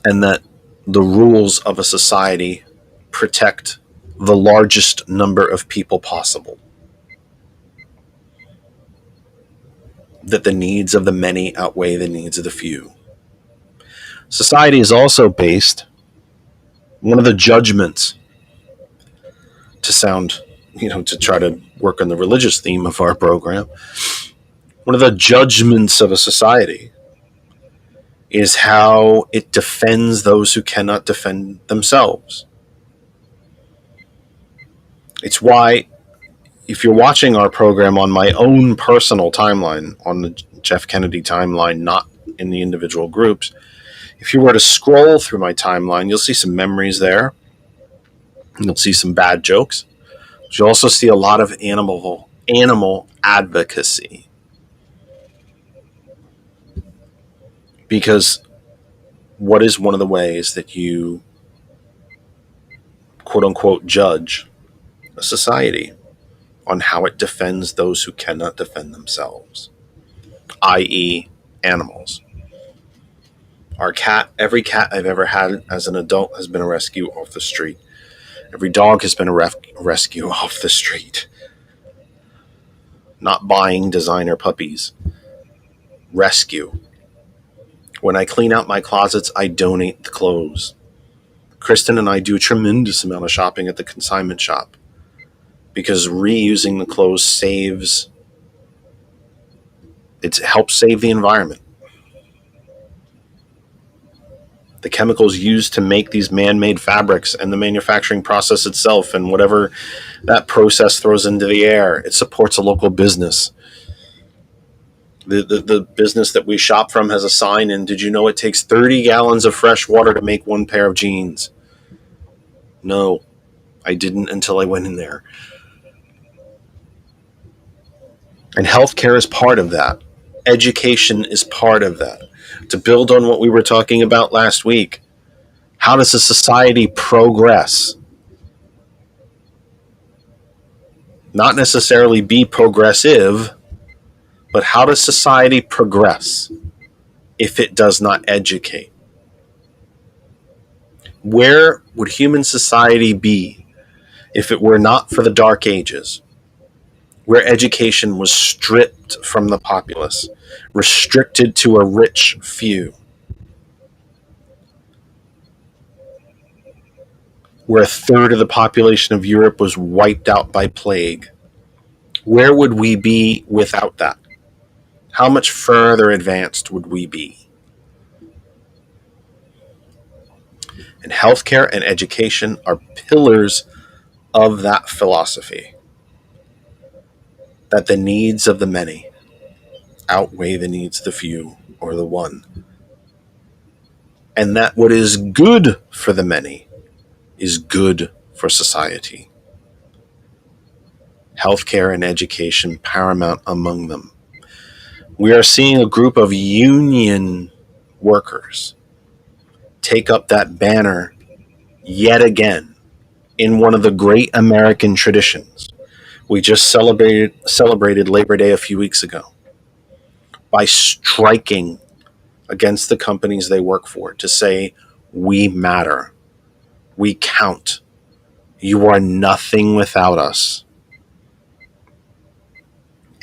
and that the rules of a society protect the largest number of people possible. That the needs of the many outweigh the needs of the few. Society is also based, one of the judgments, to try to work on the religious theme of our program, one of the judgments of a society is how it defends those who cannot defend themselves. It's why, if you're watching our program on my own personal timeline, on the Jeff Kennedy timeline, not in the individual groups, if you were to scroll through my timeline, you'll see some memories there. You'll see some bad jokes. You also see a lot of animal advocacy, because what is one of the ways that you quote unquote judge a society? On how it defends those who cannot defend themselves, i.e., animals. Every cat I've ever had as an adult has been a rescue off the street. Every dog has been a rescue off the street. Not buying designer puppies. Rescue. When I clean out my closets, I donate the clothes. Kristen and I do a tremendous amount of shopping at the consignment shop, because reusing the clothes it helps save the environment. The chemicals used to make these man-made fabrics and the manufacturing process itself and whatever that process throws into the air, it supports a local business. The business that we shop from has a sign, and did you know it takes 30 gallons of fresh water to make one pair of jeans? No, I didn't until I went in there. And healthcare is part of that. Education is part of that. To build on what we were talking about last week, how does a society progress? Not necessarily be progressive, but how does society progress if it does not educate? Where would human society be if it were not for the Dark Ages, where education was stripped from the populace, restricted to a rich few, where a third of the population of Europe was wiped out by plague? Where would we be without that? How much further advanced would we be? And healthcare and education are pillars of that philosophy, that the needs of the many outweigh the needs of the few or the one, and that what is good for the many is good for society. Healthcare and education paramount among them. We are seeing a group of union workers take up that banner yet again in one of the great American traditions. We just celebrated Labor Day a few weeks ago by striking against the companies they work for to say, we matter, we count, you are nothing without us.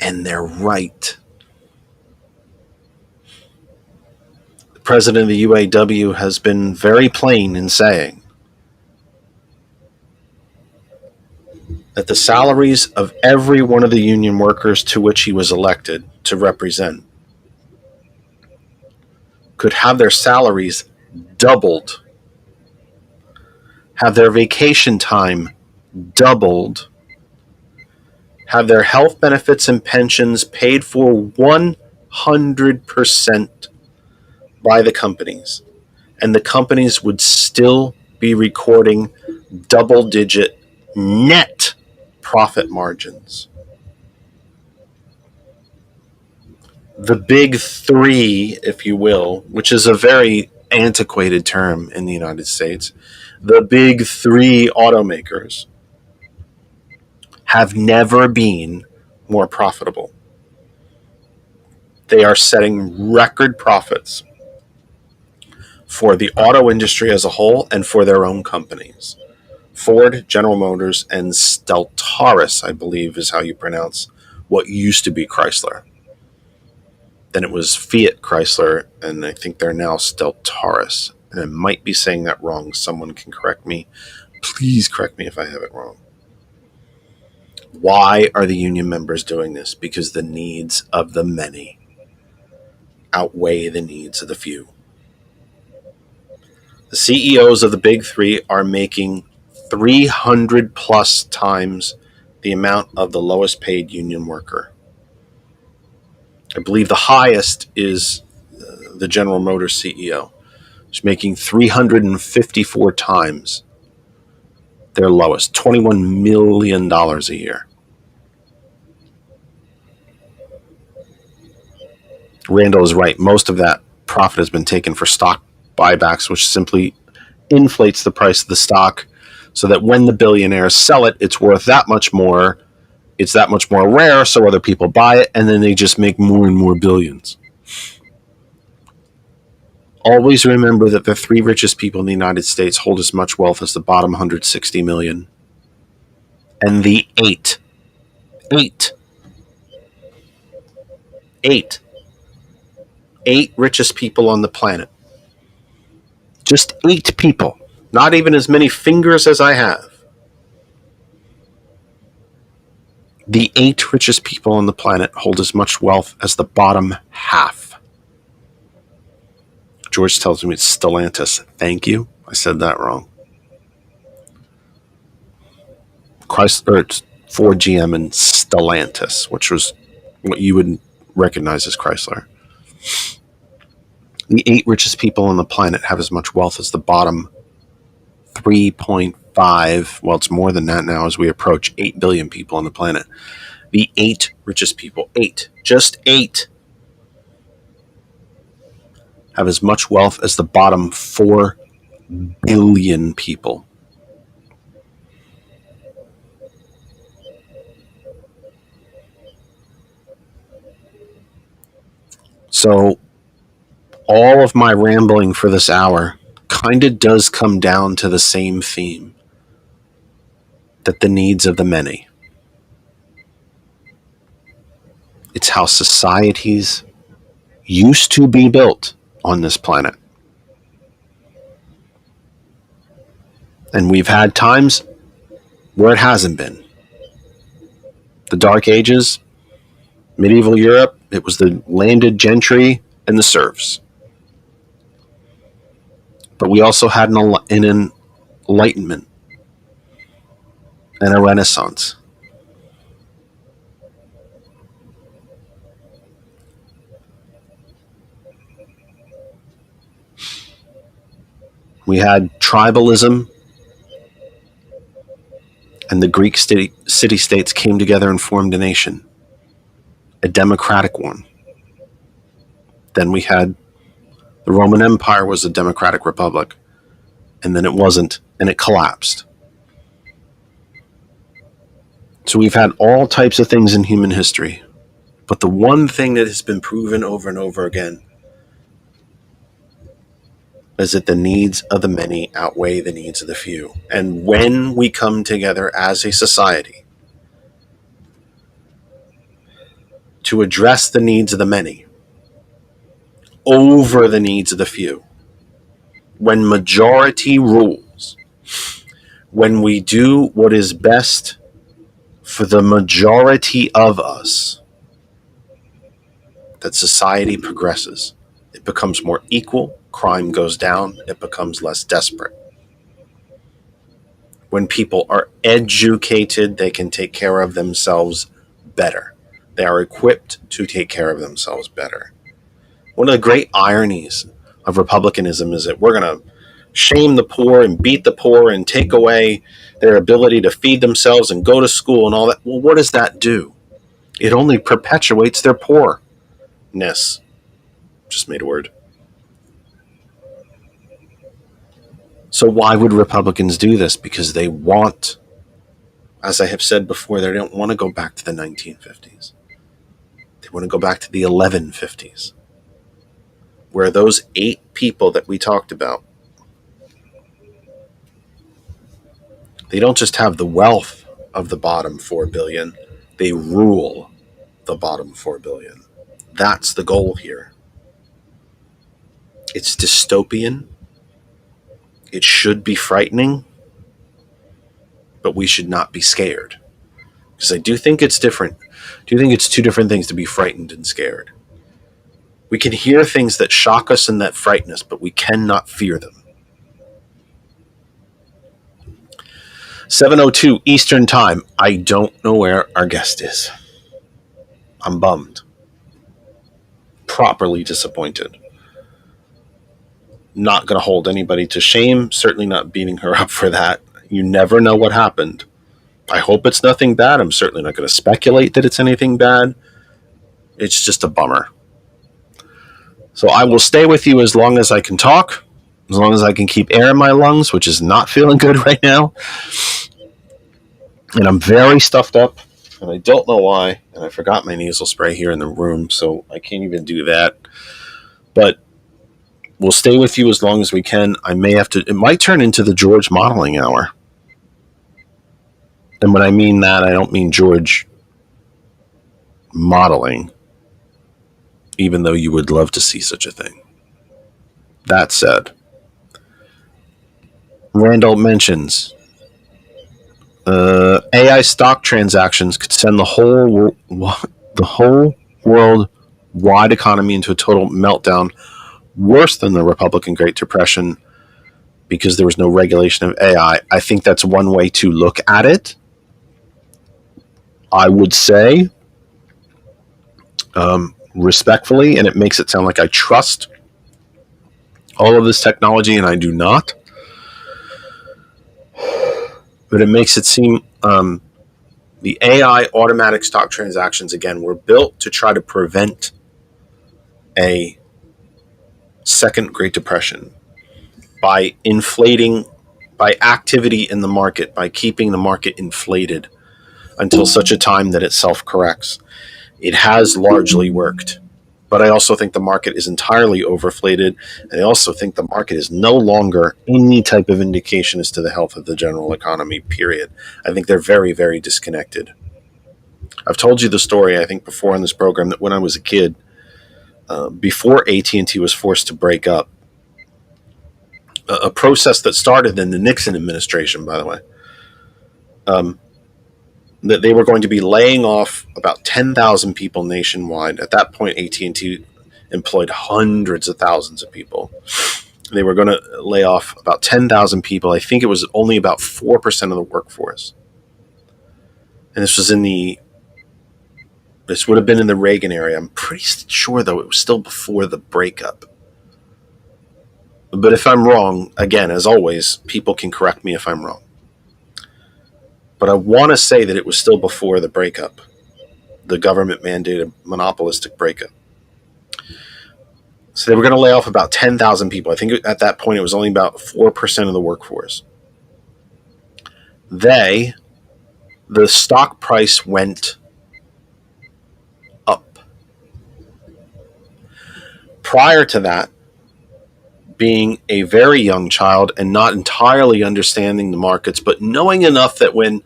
And they're right. The president of the UAW has been very plain in saying that the salaries of every one of the union workers to which he was elected to represent could have their salaries doubled, have their vacation time doubled, have their health benefits and pensions paid for 100% by the companies, and the companies would still be recording double-digit net profit margins. The big three, if you will, which is a very antiquated term in the United States, the big three automakers have never been more profitable. They are setting record profits for the auto industry as a whole and for their own companies. Ford, General Motors, and Stellantis, I believe is how you pronounce what used to be Chrysler. Then it was Fiat Chrysler, and I think they're now Stellantis. And I might be saying that wrong. Someone can correct me. Please correct me if I have it wrong. Why are the union members doing this? Because the needs of the many outweigh the needs of the few. The CEOs of the big three are making 300 plus times the amount of the lowest paid union worker. I believe the highest is the General Motors CEO. He's making 354 times their lowest, $21 million a year. Randall is right. Most of that profit has been taken for stock buybacks, which simply inflates the price of the stock so that when the billionaires sell it, it's worth that much more. It's that much more rare, so other people buy it, and then they just make more and more billions. Always remember that the 3 richest people in the United States hold as much wealth as the bottom 160 million. And the 8 richest people on the planet. Just 8 people. Not even as many fingers as I have. The 8 richest people on the planet hold as much wealth as the bottom half. George tells me it's Stellantis. Thank you. I said that wrong. Chrysler, it's Ford, GM, and Stellantis, which was what you would recognize as Chrysler. The 8 richest people on the planet have as much wealth as the bottom 3.5. Well, it's more than that now as we approach 8 billion people on the planet. The 8 richest people, 8, just 8, have as much wealth as the bottom 4 billion people. So all of my rambling for this hour kind of does come down to the same theme, that the needs of the many. It's how societies used to be built on this planet. And we've had times where it hasn't been. The Dark Ages, medieval Europe, it was the landed gentry and the serfs. But we also had an Enlightenment and a Renaissance. We had tribalism, and the Greek city-states came together and formed a nation, a democratic one. Then we had the Roman Empire was a democratic republic, and then it wasn't, and it collapsed. So we've had all types of things in human history, but the one thing that has been proven over and over again is that the needs of the many outweigh the needs of the few. And when we come together as a society to address the needs of the many over the needs of the few, when majority rules, when we do what is best for the majority of us, that society progresses. It becomes more equal, crime goes down, it becomes less desperate. When people are educated, they can take care of themselves better. They are equipped to take care of themselves better. One of the great ironies of republicanism is that we're going to shame the poor and beat the poor and take away their ability to feed themselves and go to school and all that. Well, what does that do? It only perpetuates their poorness. Just made a word. So why would Republicans do this? Because they want, as I have said before, they don't want to go back to the 1950s. They want to go back to the 1150s, where those 8 people that we talked about, they don't just have the wealth of the bottom 4 billion, they rule the bottom 4 billion. That's the goal here. It's dystopian. It should be frightening, but we should not be scared. Because I do think it's different. I do think it's 2 different things to be frightened and scared. We can hear things that shock us and that frighten us, but we cannot fear them. 7:02 Eastern Time. I don't know where our guest is. I'm bummed. Properly disappointed. Not going to hold anybody to shame. Certainly not beating her up for that. You never know what happened. I hope it's nothing bad. I'm certainly not going to speculate that it's anything bad. It's just a bummer. So I will stay with you as long as I can talk, as long as I can keep air in my lungs, which is not feeling good right now. And I'm very stuffed up, and I don't know why. And I forgot my nasal spray here in the room, so I can't even do that. But we'll stay with you as long as we can. I may have to, it might turn into the George modeling hour. And when I mean that, I don't mean George modeling, even though you would love to see such a thing. That said, Randall mentions AI stock transactions could send the whole world-wide economy into a total meltdown, worse than the Republican Great Depression, because there was no regulation of AI. I think that's one way to look at it. I would say, respectfully, and it makes it sound like I trust all of this technology, and I do not. But it makes it seem the AI automatic stock transactions, again, were built to try to prevent a second Great Depression by inflating, by activity in the market, by keeping the market inflated until such a time that it self-corrects. It has largely worked. But I also think the market is entirely overflated, and I also think the market is no longer any type of indication as to the health of the general economy, period. I think they're very, very disconnected. I've told you the story, I think, before in this program, that when I was a kid, before AT&T was forced to break up, a process that started in the Nixon administration, by the way, that they were going to be laying off about 10,000 people nationwide. At that point, AT&T employed hundreds of thousands of people. They were going to lay off about 10,000 people. I think it was only about 4% of the workforce. And this would have been in the Reagan area. I'm pretty sure, though, it was still before the breakup. But if I'm wrong, again, as always, people can correct me if I'm wrong. But I want to say that it was still before the breakup, the government-mandated monopolistic breakup. So they were going to lay off about 10,000 people. I think at that point it was only about 4% of the workforce. The stock price went up. Prior to that, being a very young child and not entirely understanding the markets, but knowing enough that when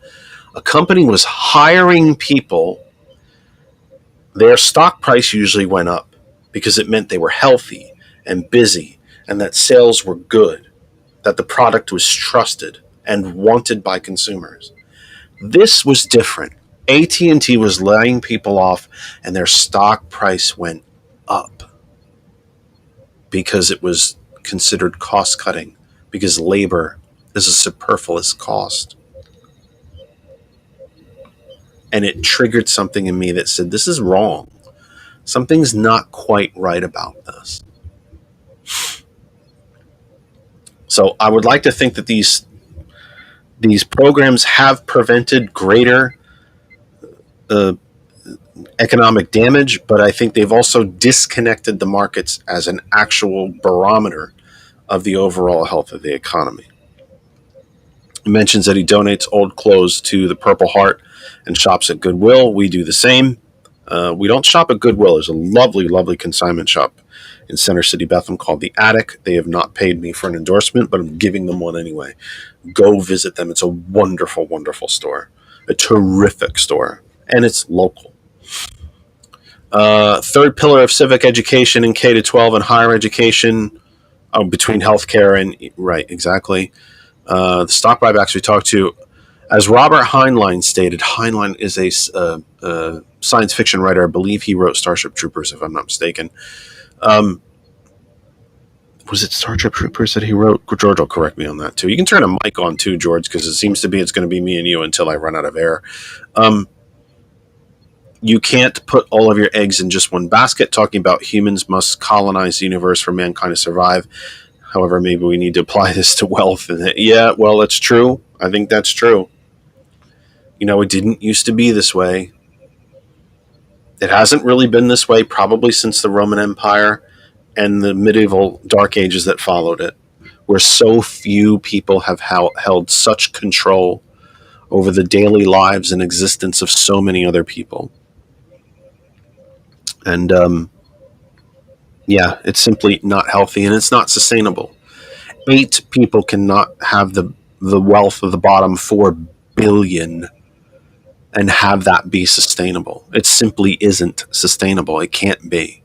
a company was hiring people, their stock price usually went up because it meant they were healthy and busy and that sales were good, that the product was trusted and wanted by consumers. This was different. AT&T was laying people off and their stock price went up because it was considered cost-cutting, because labor is a superfluous cost. And it triggered something in me that said, this is wrong. Something's not quite right about this. So I would like to think that these programs have prevented greater economic damage, but I think they've also disconnected the markets as an actual barometer of the overall health of the economy. He mentions that he donates old clothes to the Purple Heart and shops at Goodwill. We do the same. We don't shop at Goodwill. There's a lovely, lovely consignment shop in Center City, Bethlehem called The Attic. They have not paid me for an endorsement, but I'm giving them one anyway. Go visit them. It's a wonderful, wonderful store. A terrific store. And it's local. Third pillar of civic education in K-12 and higher education, between healthcare and, right, exactly. The stock buybacks we talked to, as Robert Heinlein stated, Heinlein is a science fiction writer. I believe he wrote Starship Troopers, if I'm not mistaken. Was it Starship Troopers that he wrote? George will correct me on that, too. You can turn a mic on, too, George, because it seems to be it's going to be me and you until I run out of air. You can't put all of your eggs in just one basket, talking about humans must colonize the universe for mankind to survive. However, maybe we need to apply this to wealth. Yeah, well, it's true. I think that's true. It didn't used to be this way. It hasn't really been this way probably since the Roman Empire and the medieval Dark Ages that followed it, where so few people have held such control over the daily lives and existence of so many other people. And it's simply not healthy, and it's not sustainable. 8 people cannot have the wealth of the bottom 4 billion and have that be sustainable. It simply isn't sustainable. It can't be.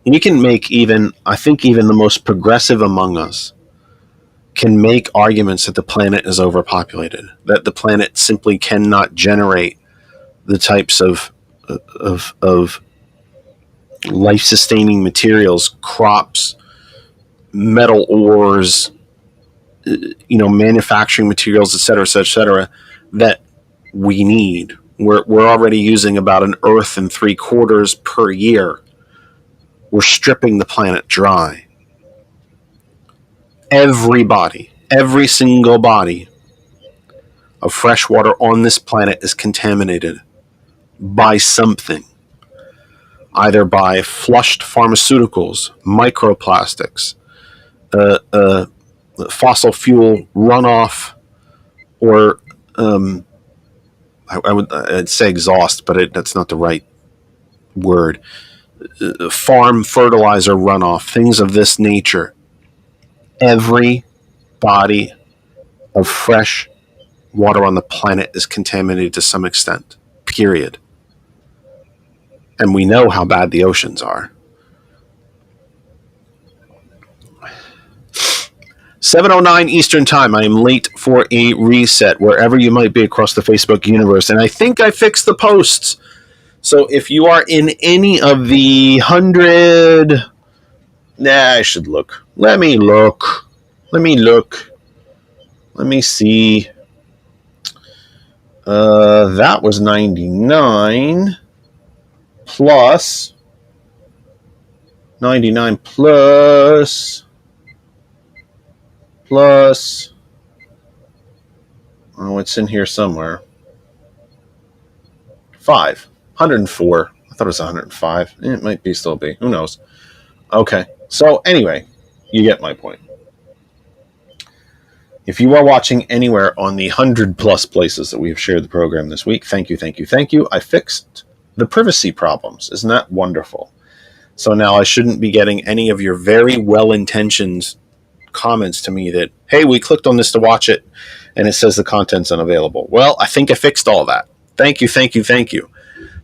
And you can make I think even the most progressive among us can make arguments that the planet is overpopulated, that the planet simply cannot generate the types of life-sustaining materials, crops, metal ores, manufacturing materials, et cetera, that we need. We're already using about an earth and 3/4 per year. We're stripping the planet dry. Every single body of fresh water on this planet is contaminated by something, either by flushed pharmaceuticals, microplastics, fossil fuel runoff, or I'd say exhaust, but that's not the right word. Farm fertilizer runoff, things of this nature. Every body of fresh water on the planet is contaminated to some extent, period. And we know how bad the oceans are. 7:09 Eastern Time. I am late for a reset wherever you might be across the Facebook universe. And I think I fixed the posts. So if you are in any of the 100... I should look. Let me look. Let me see. That was 99 plus 99 plus it's in here somewhere. 104. I thought it was 105. It might still be. Who knows? Okay. So anyway, you get my point. If you are watching anywhere on the 100 plus places that we have shared the program this week, thank you. I fixed the privacy problems. Isn't that wonderful? So now I shouldn't be getting any of your very well-intentioned comments to me that, hey, we clicked on this to watch it and it says the content's unavailable. Well, I think I fixed all that. Thank you.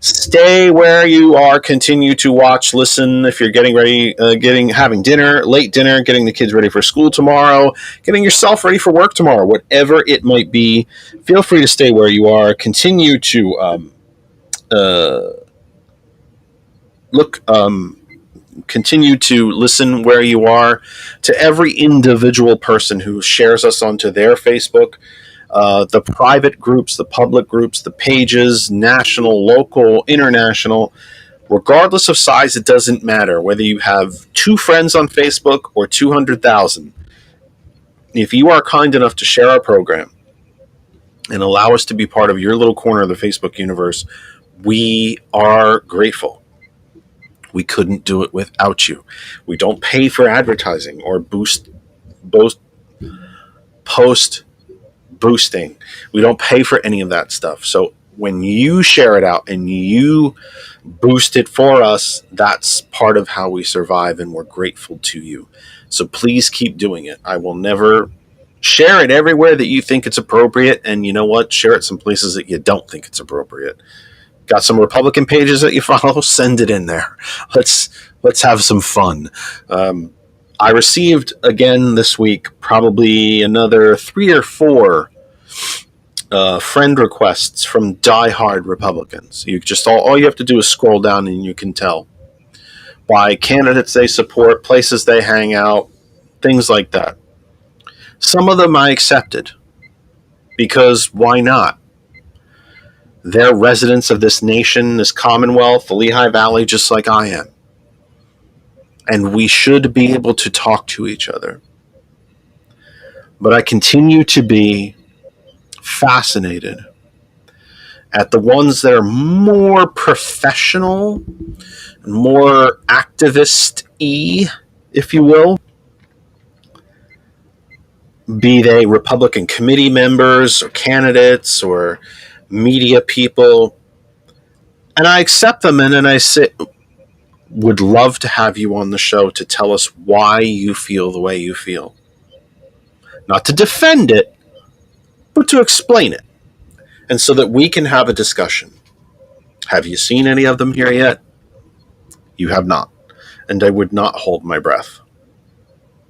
Stay where you are. Continue to watch, listen. If you're getting ready, having dinner, late dinner, getting the kids ready for school tomorrow, getting yourself ready for work tomorrow, whatever it might be, feel free to stay where you are. Continue to continue to listen where you are. To every individual person who shares us onto their Facebook, the private groups, the public groups, the pages, national, local, international, regardless of size, it doesn't matter whether you have 2 friends on Facebook or 200,000. If you are kind enough to share our program and allow us to be part of your little corner of the Facebook universe, we are grateful. We couldn't do it without you. We don't pay for advertising or post boosting. We don't pay for any of that stuff. So when you share it out and you boost it for us, that's part of how we survive, and we're grateful to you. So please keep doing it. I will never share it everywhere that you think it's appropriate, and you know what? Share it some places that you don't think it's appropriate. Got some Republican pages that you follow? Send it in there. Let's have some fun. I received, again this week, probably another 3 or 4 friend requests from diehard Republicans. You just all you have to do is scroll down and you can tell by candidates they support, places they hang out, things like that. Some of them I accepted because why not? They're residents of this nation, this Commonwealth, the Lehigh Valley, just like I am. And we should be able to talk to each other. But I continue to be fascinated at the ones that are more professional, more activist-y, if you will, be they Republican committee members or candidates or media people. And I accept them, and then I say, would love to have you on the show to tell us why you feel the way you feel. Not to defend it, but to explain it. And so that we can have a discussion. Have you seen any of them here yet? You have not. And I would not hold my breath.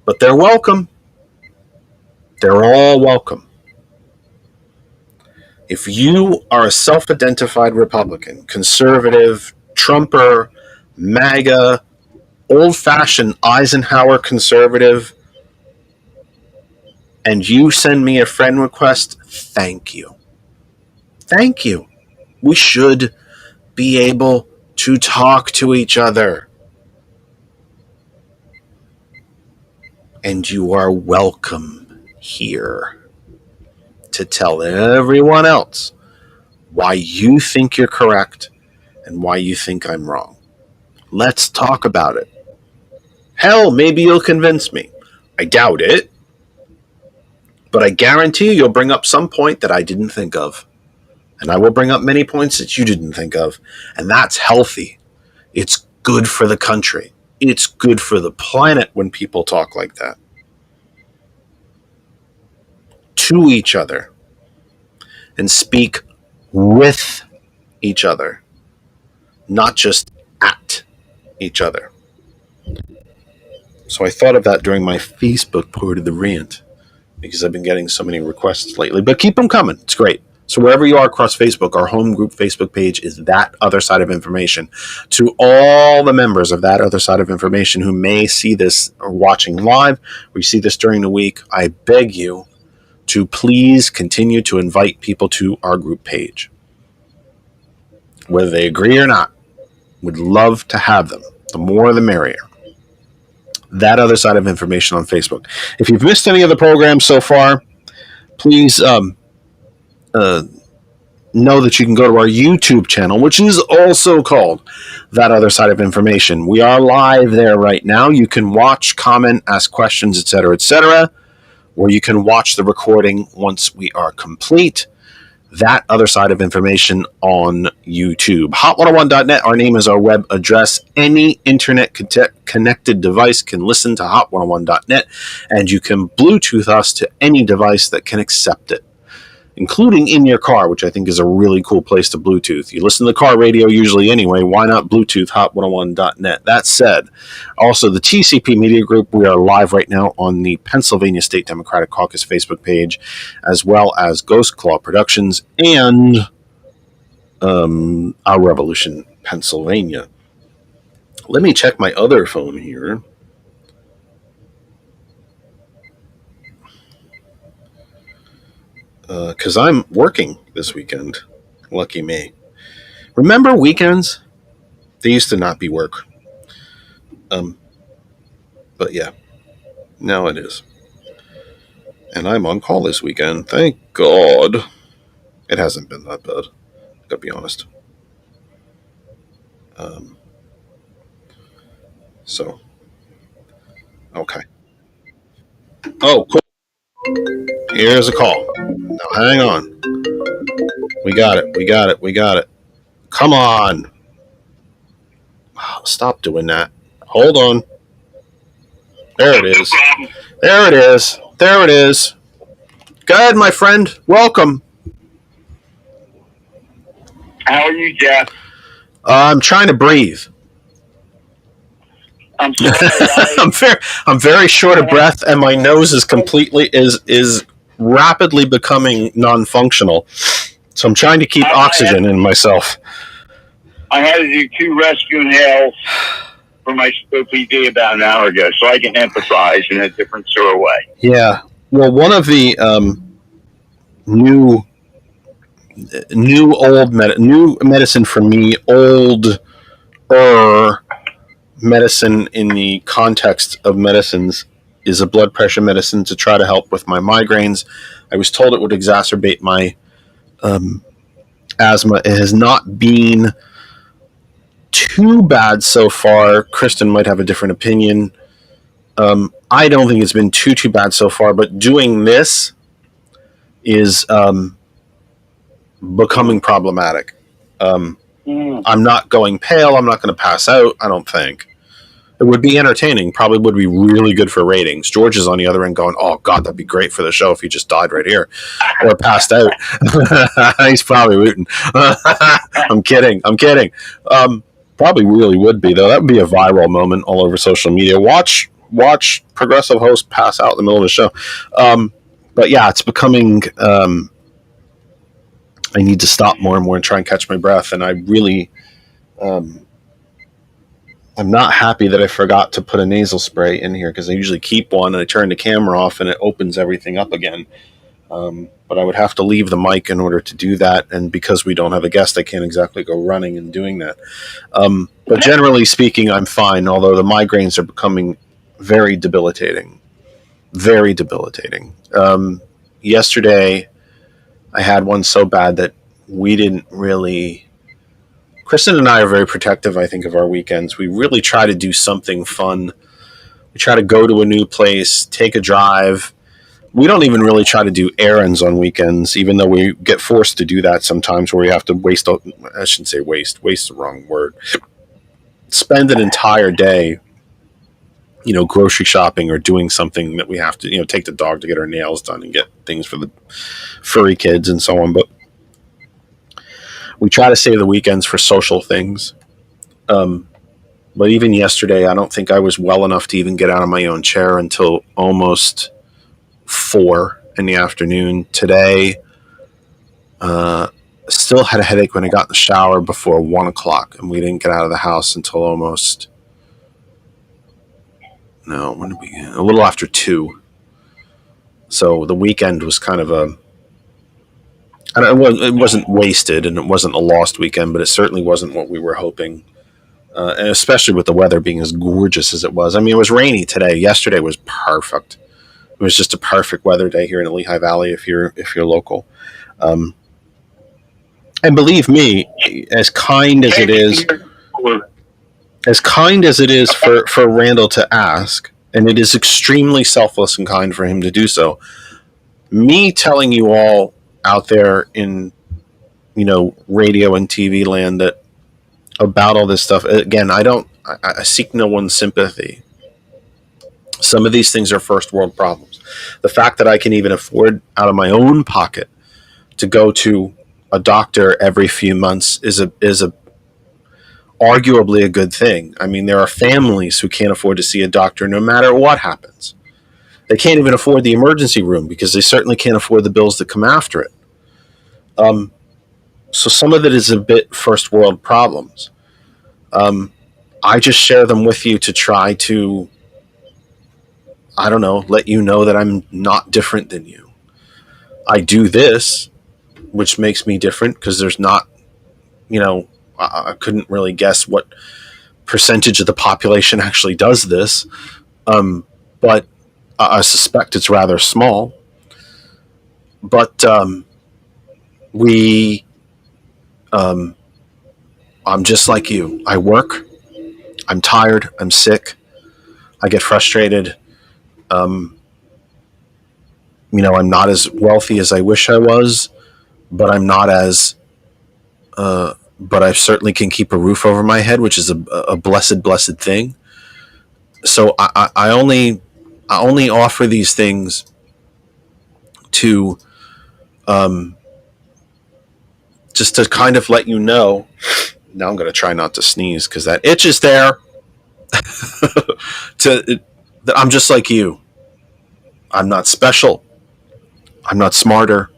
But they're welcome. They're all welcome. If you are a self-identified Republican, conservative, Trumper, MAGA, old-fashioned Eisenhower conservative, and you send me a friend request, thank you. Thank you. We should be able to talk to each other. And you are welcome here to tell everyone else why you think you're correct and why you think I'm wrong. Let's talk about it. Hell, maybe you'll convince me. I doubt it. But I guarantee you'll bring up some point that I didn't think of. And I will bring up many points that you didn't think of. And that's healthy. It's good for the country. It's good for the planet when people talk like that. To each other. And speak with each other. Not just at each other. So I thought of that during my Facebook part of the rant. Because I've been getting so many requests lately. But keep them coming. It's great. So wherever you are across Facebook, our home group Facebook page is That Other Side of Information. To all the members of That Other Side of Information who may see this or watching live, or you see this during the week, I beg you to please continue to invite people to our group page. Whether they agree or not, would love to have them. The more the merrier. That Other Side of Information on Facebook. If you've missed any of the programs so far, please know that you can go to our YouTube channel, which is also called That Other Side of Information. We are live there right now. You can watch, comment, ask questions, etc., or you can watch the recording once we are complete. That Other Side of Information on YouTube. Hot101.net, our name is our web address. Any internet connected device can listen to Hot101.net, and you can Bluetooth us to any device that can accept it, including in your car, which I think is a really cool place to Bluetooth. You listen to the car radio usually anyway. Why not Bluetooth Hot101.net? That said, also the TCP Media Group, we are live right now on the Pennsylvania State Democratic Caucus Facebook page, as well as Ghost Claw Productions and Our Revolution Pennsylvania. Let me check my other phone here. Because I'm working this weekend. Lucky me. Remember weekends? They used to not be work. But yeah, now it is. And I'm on call this weekend. Thank God. It hasn't been that bad. Gotta be honest. So, okay. Oh, cool. Here's a call. Now, hang on. We got it. Come on. Oh, stop doing that. Hold on. There it is. Go ahead, my friend. Welcome. How are you, Jeff? I'm trying to breathe. I'm sorry. I'm very short of breath, and my nose is is rapidly becoming non-functional. So I'm trying to keep oxygen in myself. I had to do 2 rescue inhales for my COPD about an hour ago, so I can empathize in a different sort of way. Yeah. Well, one of the new medicine for me, medicine in the context of medicines is a blood pressure medicine to try to help with my migraines. I was told it would exacerbate my asthma. It has not been too bad so far. Kristen might have a different opinion. I don't think it's been too bad so far, but doing this is becoming problematic. I'm not going pale. I'm not going to pass out, I don't think. It would be entertaining. Probably would be really good for ratings. George is on the other end going, oh, God, that'd be great for the show if he just died right here or passed out. He's probably rooting. I'm kidding. Probably really would be, though. That would be a viral moment all over social media. Watch progressive host pass out in the middle of the show. But yeah, it's becoming... I need to stop more and more and try and catch my breath. And I really... I'm not happy that I forgot to put a nasal spray in here because I usually keep one and I turn the camera off and it opens everything up again. But I would have to leave the mic in order to do that. And because we don't have a guest, I can't exactly go running and doing that. But generally speaking, I'm fine, although the migraines are becoming very debilitating. Very debilitating. Yesterday, I had one so bad that we didn't really... Kristen and I are very protective, I think, of our weekends. We really try to do something fun. We try to go to a new place, take a drive. We don't even really try to do errands on weekends, even though we get forced to do that sometimes where we have to I shouldn't say waste the wrong word. Spend an entire day, grocery shopping or doing something that we have to, take the dog to get her nails done and get things for the furry kids and so on. But we try to save the weekends for social things. But even yesterday, I don't think I was well enough to even get out of my own chair until almost 4 in the afternoon. Today, still had a headache when I got in the shower before 1 o'clock, and we didn't get out of the house until a little after 2. So the weekend was kind of it wasn't wasted and it wasn't a lost weekend, but it certainly wasn't what we were hoping. And especially with the weather being as gorgeous as it was. I mean, it was rainy today. Yesterday was perfect. It was just a perfect weather day here in the Lehigh Valley if you're local. And believe me, as kind as it is for Randall to ask, and it is extremely selfless and kind for him to do so, me telling you all out there in, radio and TV land that about all this stuff, again, I seek no one's sympathy. Some of these things are first world problems. The fact that I can even afford out of my own pocket to go to a doctor every few months is arguably a good thing. I mean, there are families who can't afford to see a doctor no matter what happens. They can't even afford the emergency room because they certainly can't afford the bills that come after it. So some of it is a bit first world problems. I just share them with you to try to, let you know that I'm not different than you. I do this, which makes me different because there's not, I couldn't really guess what percentage of the population actually does this. But I suspect it's rather small. But I'm just like you. I work. I'm tired. I'm sick. I get frustrated. I'm not as wealthy as I wish I was, but I'm not as, but I certainly can keep a roof over my head, which is a blessed thing. So I only offer these things to, just to kind of let you know. Now I'm going to try not to sneeze because that itch is there. That I'm just like you. I'm not special. I'm not smarter.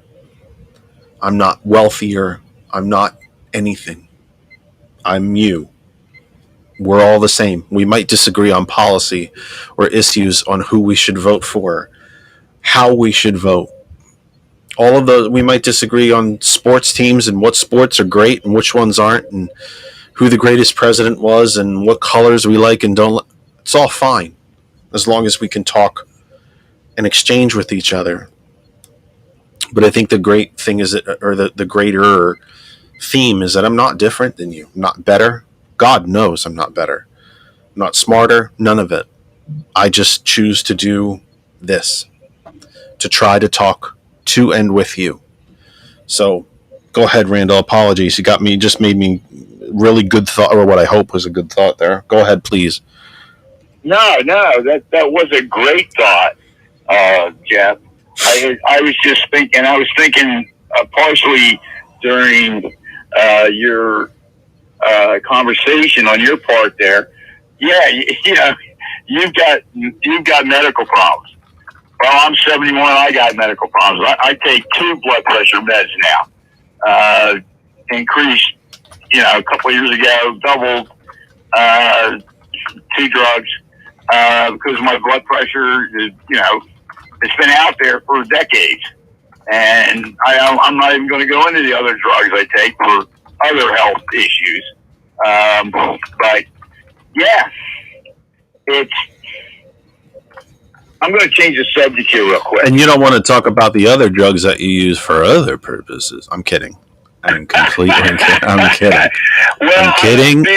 I'm not wealthier. I'm not anything. I'm you. We're all the same. We might disagree on policy or issues on who we should vote for, how we should vote. All of those, we might disagree on sports teams and what sports are great and which ones aren't, and who the greatest president was and what colors we like and don't like. It's all fine as long as we can talk and exchange with each other. But I think the great thing is that, or the greater theme is that I'm not different than you. I'm not better. God knows I'm not better. I'm not smarter. None of it. I just choose to do this, to try to talk to and with you. So go ahead, Randall. Apologies. You just made me really good thought, or what I hope was a good thought there. Go ahead, please. No, that was a great thought, Jeff. I was just thinking. I was thinking partially during your conversation on your part there. Yeah, you've got medical problems. Well, I'm 71. I got medical problems. I take 2 blood pressure meds now. Increased, a couple of years ago, doubled 2 drugs because my blood pressure is, it's been out there for decades. And I'm not even going to go into the other drugs I take for other health issues. But yeah, I'm going to change the subject here real quick. And you don't want to talk about the other drugs that you use for other purposes. I'm kidding. I'm completely kidding. I'm kidding. Well,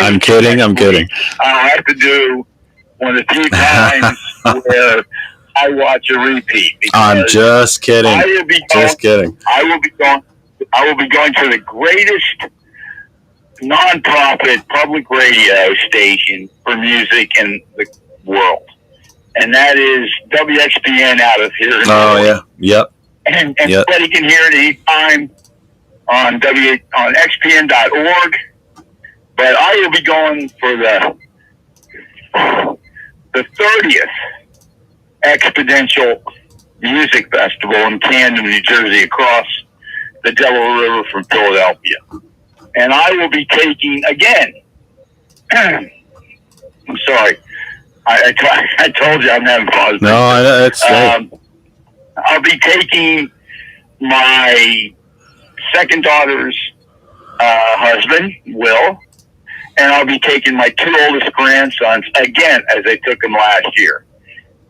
I'm kidding. I have to do one of the few times where I watch a repeat. I'm just kidding. I will be going to the greatest non-profit public radio station for music in the world. And that is WXPN out of here. Oh, yeah. Yep. And everybody can hear it anytime on xpn.org. But I will be going for the 30th Exponential Music Festival in Camden, New Jersey, across the Delaware River from Philadelphia. And I will be taking, again, I'm sorry, I told you I'm having fun. No, that's I'll be taking my second daughter's husband, Will, and I'll be taking my 2 oldest grandsons, again, as I took them last year.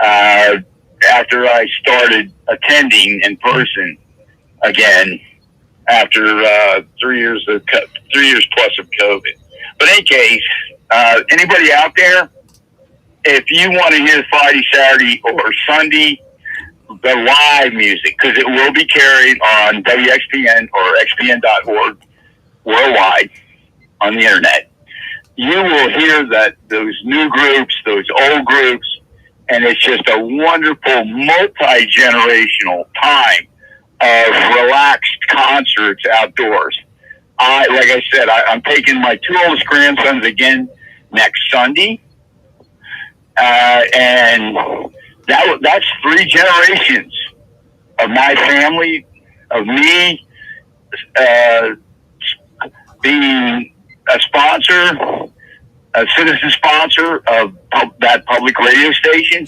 After I started attending in person again, after 3 years plus of COVID. But in any case, anybody out there, if you want to hear Friday, Saturday, or Sunday, the live music, because it will be carried on WXPN or xpn.org worldwide on the internet, you will hear that those new groups, those old groups, and it's just a wonderful multi-generational time of relaxed concerts outdoors. Like I said, I'm taking my 2 oldest grandsons again next Sunday. And that's 3 generations of my family, of me being a sponsor, a citizen sponsor of that public radio station.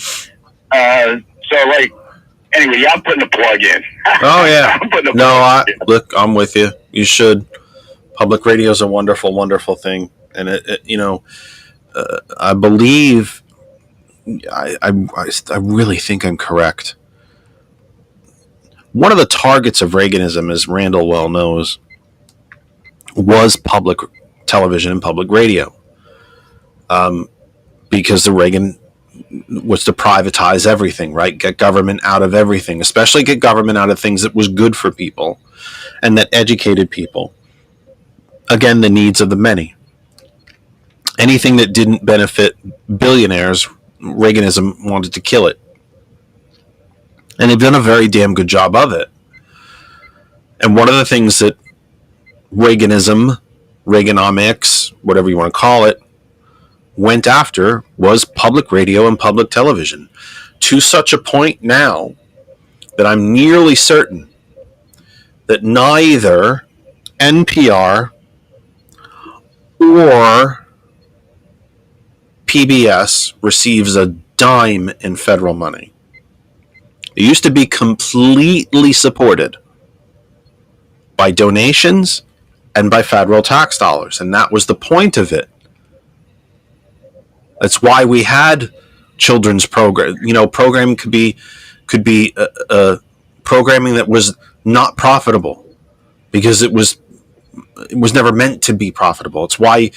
Anyway, I'm putting a plug in. Oh, yeah. Look, I'm with you. You should. Public radio is a wonderful, wonderful thing. And, I believe, I really think I'm correct. One of the targets of Reaganism, as Randall well knows, was public television and public radio. Because the Reagan was to privatize everything, right? Get government out of everything, especially get government out of things that was good for people and that educated people. Again, the needs of the many. Anything that didn't benefit billionaires, Reaganism wanted to kill it. And they've done a very damn good job of it. And one of the things that Reaganism, Reaganomics, whatever you want to call it, went after was public radio and public television, to such a point now that I'm nearly certain that neither NPR or PBS receives a dime in federal money. It used to be completely supported by donations and by federal tax dollars, and that was the point of it. That's why we had children's program. Program could be could be a programming that was not profitable because it was never meant to be profitable. It's why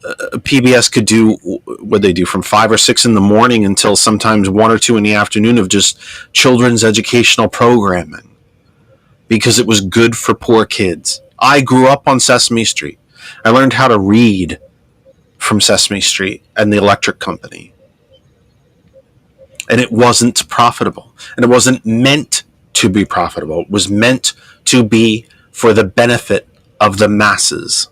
PBS could do what they do from 5 or 6 in the morning until sometimes 1 or 2 in the afternoon of just children's educational programming, because it was good for poor kids. I grew up on Sesame Street. I learned how to read from Sesame Street and the Electric Company. And it wasn't profitable. And it wasn't meant to be profitable. It was meant to be for the benefit of the masses.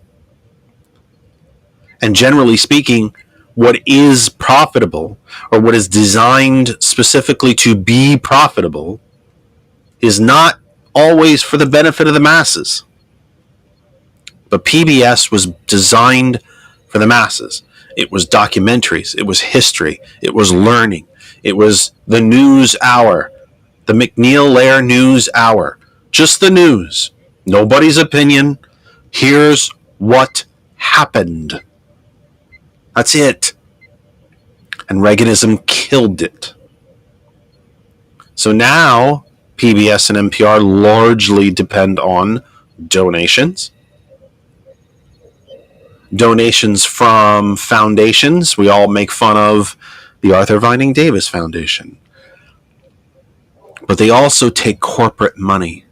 And generally speaking, what is profitable, or what is designed specifically to be profitable, is not always for the benefit of the masses. But PBS was designed for the masses. It was documentaries. It was history. It was learning. It was the news hour, the McNeil Lehrer News Hour. Just the news. Nobody's opinion. Here's what happened. That's it. And Reaganism killed it. So now PBS and NPR largely depend on donations. Donations from foundations. We all make fun of the Arthur Vining Davis Foundation. But they also take corporate money.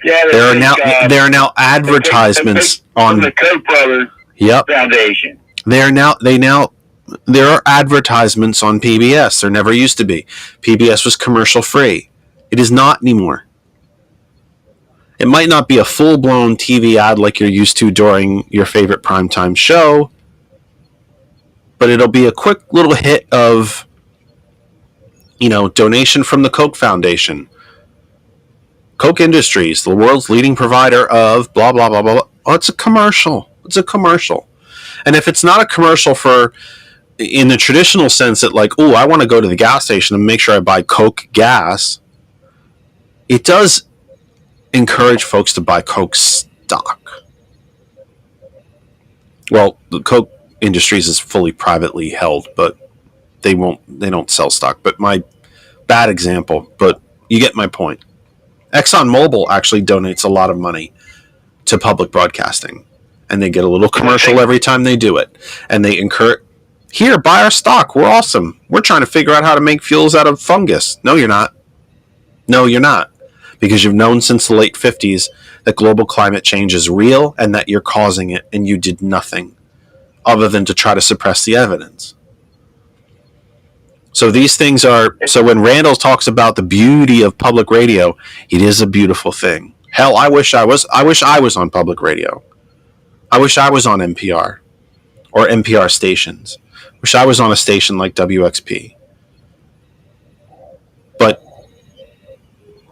Yeah, there are now advertisements on the Koch brothers Foundation. There are advertisements on PBS. There never used to be. PBS was commercial free. It is not anymore. It might not be a full-blown TV ad like you're used to during your favorite primetime show, but it'll be a quick little hit of, donation from the Koch Foundation. Koch Industries, the world's leading provider of blah, blah, blah, blah, blah. Oh, it's a commercial. It's a commercial. And if it's not a commercial for, in the traditional sense that I want to go to the gas station and make sure I buy Coke gas, it does encourage folks to buy Coke stock. Well, the Koch Industries is fully privately held, but they don't sell stock. But my bad example, but you get my point. ExxonMobil actually donates a lot of money to public broadcasting, and they get a little commercial every time they do it. And they encourage, here, buy our stock. We're awesome. We're trying to figure out how to make fuels out of fungus. No, you're not. No, you're not. Because you've known since the late 50s that global climate change is real and that you're causing it, and you did nothing other than to try to suppress the evidence. So these things are, so when Randall talks about the beauty of public radio, it is a beautiful thing. Hell, I wish I was on public radio. I wish I was on NPR or NPR stations. Wish I was on a station like WXP. But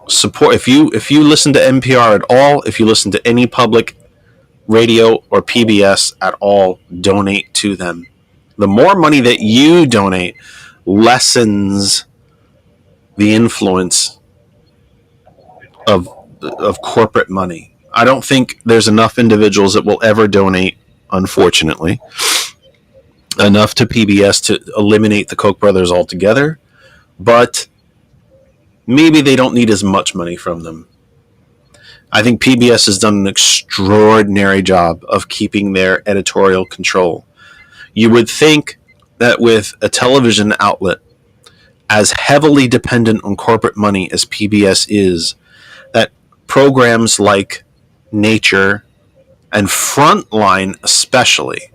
support, if you listen to NPR at all, if you listen to any public radio or PBS at all, donate to them. The more money that you donate lessens the influence of corporate money. I don't think there's enough individuals that will ever donate, unfortunately, enough to PBS to eliminate the Koch brothers altogether, but maybe they don't need as much money from them. I think PBS has done an extraordinary job of keeping their editorial control. You would think that with a television outlet as heavily dependent on corporate money as PBS is, that programs like Nature and Frontline especially,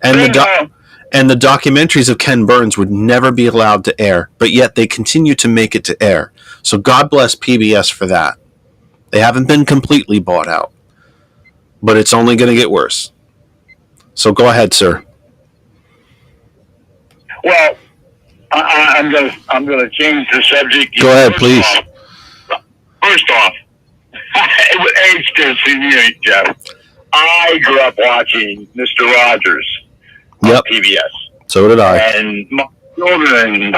and the documentaries of Ken Burns would never be allowed to air, but yet they continue to make it to air. So God bless PBS for that. They haven't been completely bought out, but it's only going to get worse. So go ahead, sir. Well, I'm gonna change the subject. Go ahead, please. First off, age to Jeff. I grew up watching Mr. Rogers on PBS. So did I. And my children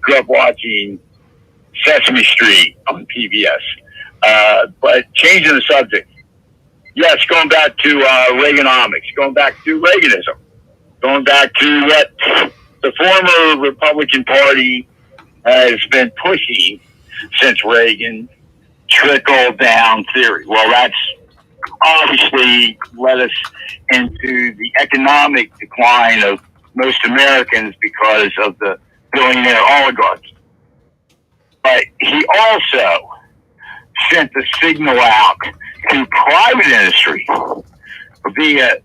grew up watching Sesame Street on PBS. But changing the subject, yes, going back to Reaganomics, going back to Reaganism, going back to what the former Republican Party has been pushing since Reagan trickle down theory. Well, that's obviously led us into the economic decline of most Americans because of the billionaire oligarchs. But he also sent the signal out to private industry via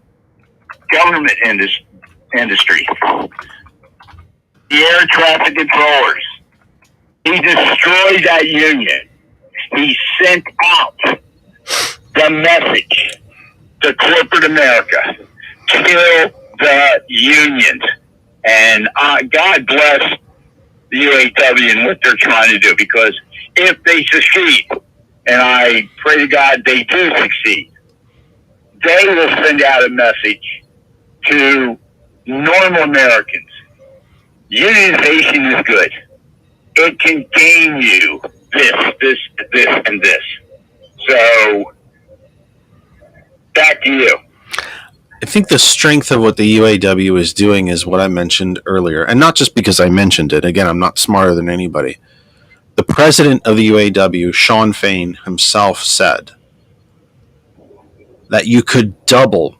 government industry. The air traffic controllers. He destroyed that union. He sent out the message to corporate America: kill the unions. And God bless the UAW and what they're trying to do, because if they succeed, and I pray to God they do succeed, they will send out a message to normal Americans. Unionization is good. It can gain you this, and this. So, back to you. I think the strength of what the UAW is doing is what I mentioned earlier, and not just because I mentioned it. Again, I'm not smarter than anybody. The president of the UAW, Sean Fain, himself said that you could double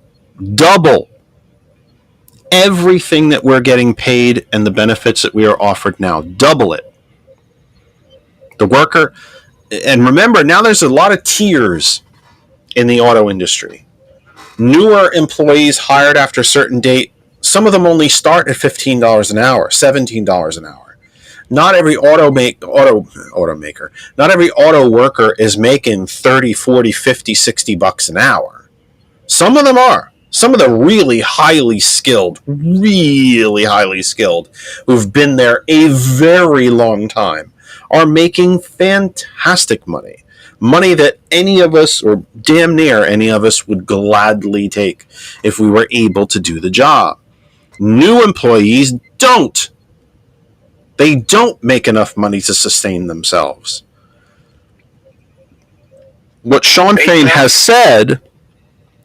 everything that we're getting paid and the benefits that we are offered now. Double it. The worker, and remember, now there's a lot of tiers in the auto industry. Newer employees hired after a certain date, some of them only start at $15 an hour, $17 an hour. Not every automaker, not every auto worker is making 30, 40, 50, 60 bucks an hour. Some of them are. Some of the really highly skilled, who've been there a very long time, are making fantastic money. Money that any of us, or damn near any of us, would gladly take if we were able to do the job. New employees don't. They don't make enough money to sustain themselves. What Sean Fain has said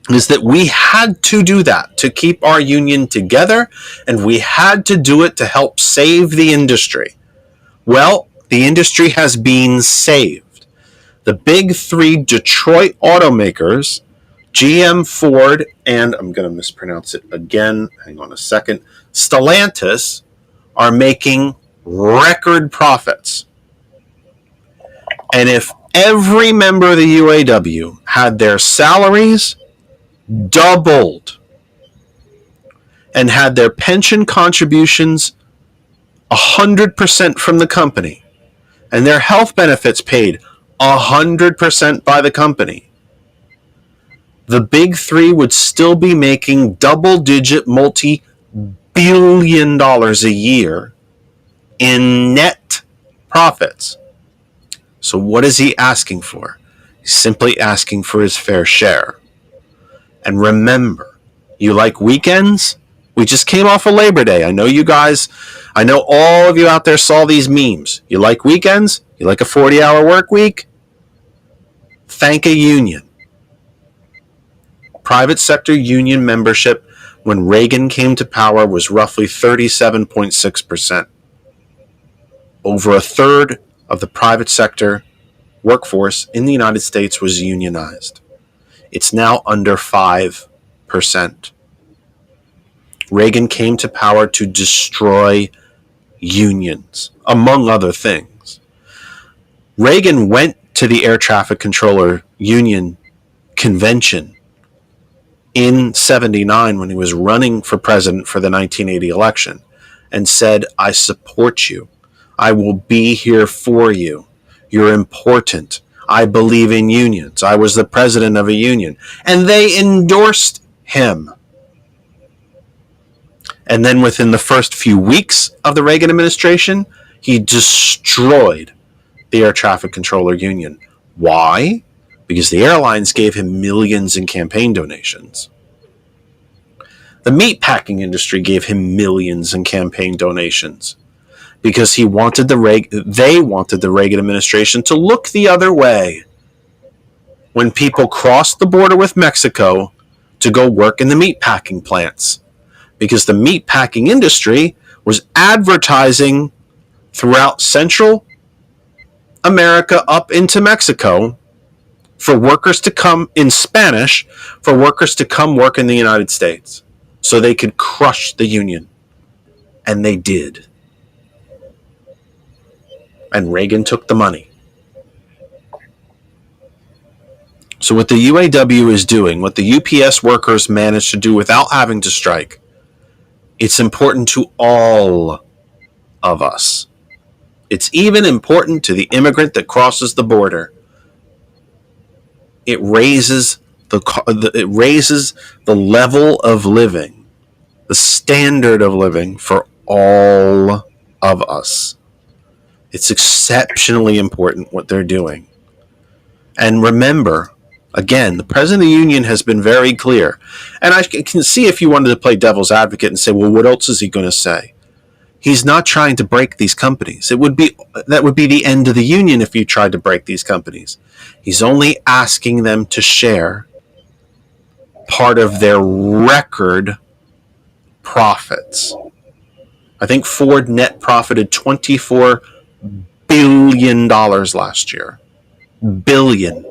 is that we had to do that to keep our union together, and we had to do it to help save the industry. Well, the industry has been saved. The big three Detroit automakers, GM, Ford, and I'm going to mispronounce it again, hang on a second, Stellantis, are making record profits. And if every member of the UAW had their salaries doubled and had their pension contributions 100% from the company and their health benefits paid 100% by the company, the big three would still be making double-digit multi-billion dollars a year in net profits. So what is he asking for? He's simply asking for his fair share. And remember, you like weekends? We just came off of Labor Day. I know you guys, I know all of you out there saw these memes. You like weekends? You like a 40-hour work week? Thank a union. Private sector union membership when Reagan came to power was roughly 37.6%. Over a third of the private sector workforce in the United States was unionized. It's now under 5%. Reagan came to power to destroy unions, among other things. Reagan went to the air traffic controller union convention in 79 when he was running for president for the 1980 election and said, I support you. I will be here for you. You're important. I believe in unions. I was the president of a union. And they endorsed him. And then within the first few weeks of the Reagan administration, he destroyed the air traffic controller union. Why? Because the airlines gave him millions in campaign donations. The meatpacking industry gave him millions in campaign donations because they wanted the Reagan administration to look the other way when people crossed the border with Mexico to go work in the meatpacking plants, because the meatpacking industry was advertising throughout Central America up into Mexico for workers to come in Spanish, for workers to come work in the United States so they could crush the union. And they did. And Reagan took the money. So what the UAW is doing, what the UPS workers managed to do without having to strike, it's important to all of us. It's even important to the immigrant that crosses the border. It raises the level of living, the standard of living for all of us. It's exceptionally important what they're doing. And remember, again, the President of the Union has been very clear. And I can see if you wanted to play devil's advocate and say, well, what else is he going to say? He's not trying to break these companies. That would be the end of the union if you tried to break these companies. He's only asking them to share part of their record profits. I think Ford net profited $24 billion last year. Billion.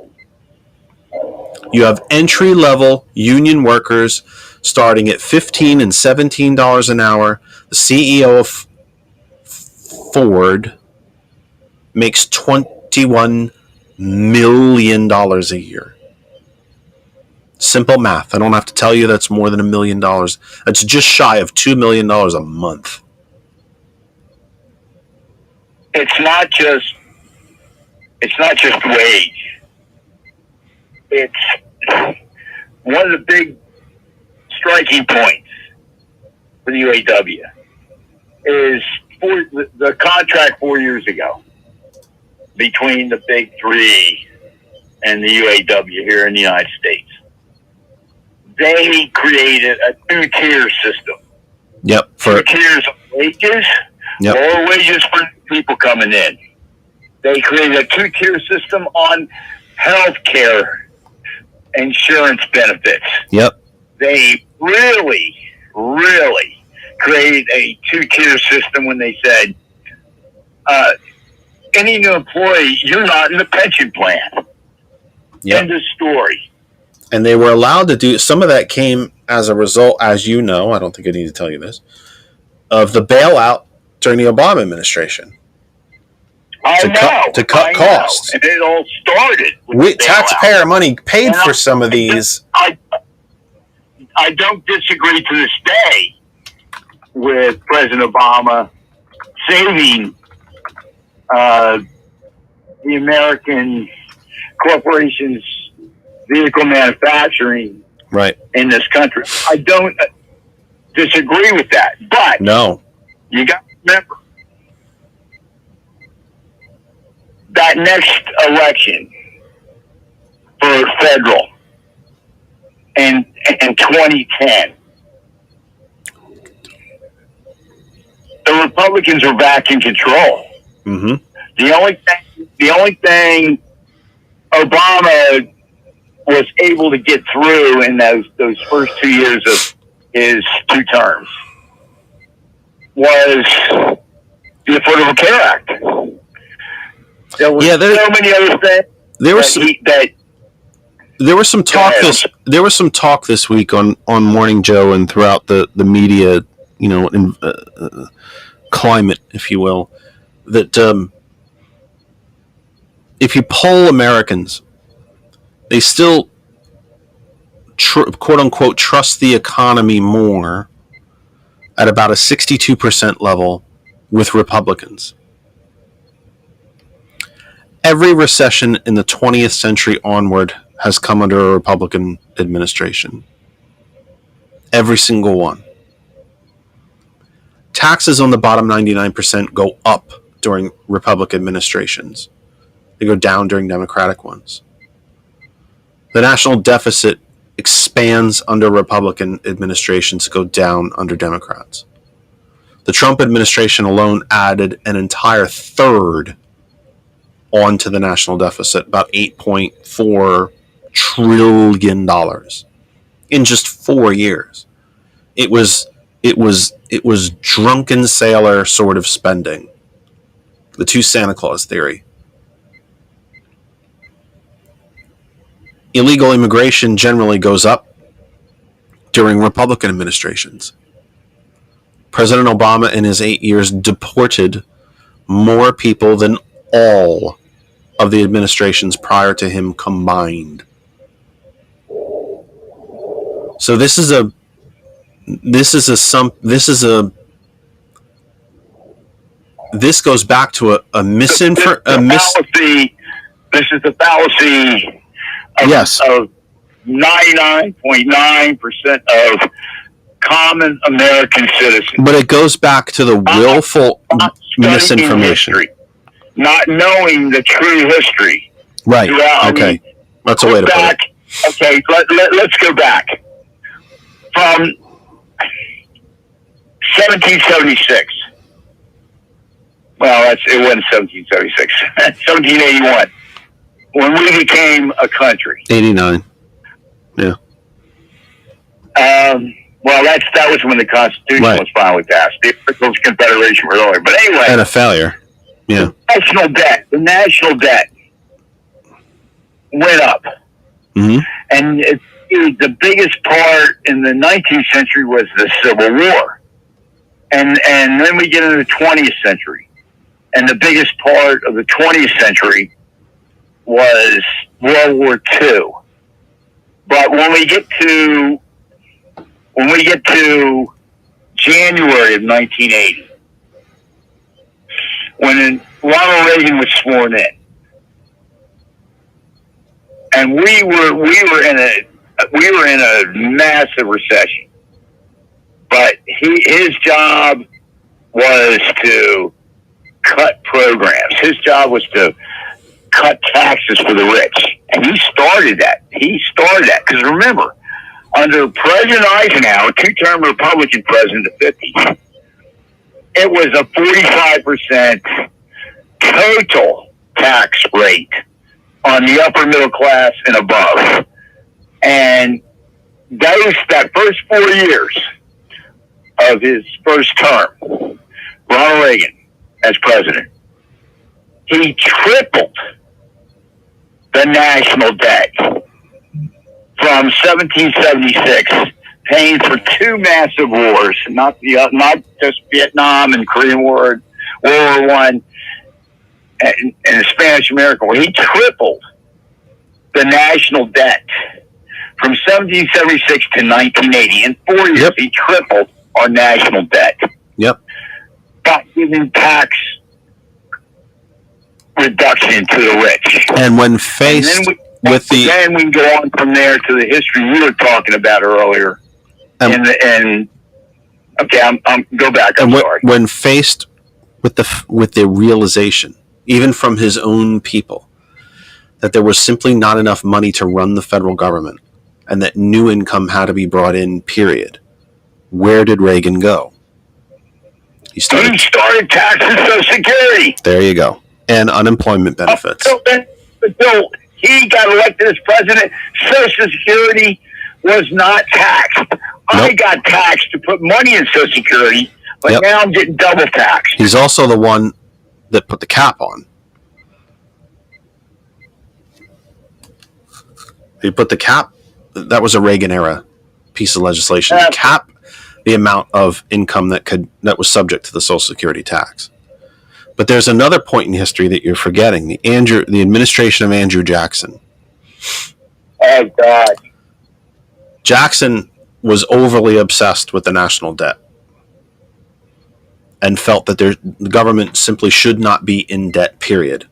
You have entry-level union workers starting at $15 and $17 an hour. The CEO of Ford makes $21 million a year. Simple math. I don't have to tell you that's more than $1 million. That's just shy of $2 million a month. It's not just wage. It's one of the big striking points for the UAW is for the contract 4 years ago between the big three and the UAW here in the United States. They created a two-tier system. Yep. Two tiers of wages, yep. Lower wages for people coming in. They created a two-tier system on health care insurance benefits. Yep. They really created a two-tier system when they said, any new employee, you're not in the pension plan. Yep. End of story. And they were allowed to do, some of that came as a result, as you know, I don't think I need to tell you this, of the bailout during the Obama administration. To cut costs. And it all started with taxpayer money paid for some of these. I don't disagree to this day with President Obama saving the American corporations' vehicle manufacturing right in this country. I don't disagree with that, but no, you got to remember that next election for federal in 2010, the Republicans are back in control. Mm-hmm. The only thing Obama was able to get through in those first 2 years of his two terms was the Affordable Care Act. There were so many other things. There was some talk There was some talk this week on Morning Joe and throughout the media, climate, if you will, that if you poll Americans, they still quote unquote trust the economy more at about a 62% level with Republicans. Every recession in the 20th century onward has come under a Republican administration. Every single one. Taxes on the bottom 99% go up during Republican administrations. They go down during Democratic ones. The national deficit expands under Republican administrations, go down under Democrats. The Trump administration alone added an entire third onto the national deficit, about $8.4 trillion in just 4 years. It was drunken sailor sort of spending. the two Santa Claus theory. Illegal immigration generally goes up during Republican administrations. President Obama in his 8 years deported more people than all of the administrations prior to him combined. So this goes back to a misinformation. This is the fallacy of 99.9% of common American citizens. But it goes back to the willful misinformation. History, not knowing the true history. Right. Okay. That's a way to put it. Okay, let's go back. From 1776. Well, it wasn't 1776. 1781. When we became a country. 89. Yeah. Well, that was when the Constitution was finally passed. The People's Confederation was earlier. But anyway. And a failure. Yeah. The national debt went up. Mm-hmm. And the biggest part in the 19th century was the Civil War. And then we get into the 20th century. And the biggest part of the 20th century was World War II. But when we get to January of 1980, when Ronald Reagan was sworn in, and we were in a massive recession, but his job was to cut programs. His job was to cut taxes for the rich. And he started that. Because remember, under President Eisenhower, two-term Republican president of the 50s, it was a 45% total tax rate on the upper middle class and above. And that first 4 years of his first term, Ronald Reagan as president, he tripled the national debt from 1776, paying for two massive wars, not just Vietnam and Korean War, World War I, and the Spanish-American War. He tripled the national debt from 1776 to 1980. In 4 years, he tripled our national debt. Yep. By giving tax reduction to the rich. And when faced with the... Then we can go on from there to the history we were talking about earlier. Okay, go back. I'm sorry. When faced with the realization, even from his own people, that there was simply not enough money to run the federal government, and that new income had to be brought in, period. Where did Reagan go? He started taxing Social Security. There you go. And unemployment benefits. So he got elected as president. Social Security was not taxed. Nope. I got taxed to put money in Social Security, but now I'm getting double taxed. He's also the one that put the cap on. He put the cap. That was a Reagan era piece of legislation. Cap the amount of income that was subject to the Social Security tax. But there's another point in history that you're forgetting: the administration of Andrew Jackson. Oh God! Jackson was overly obsessed with the national debt and felt that the government simply should not be in debt, period,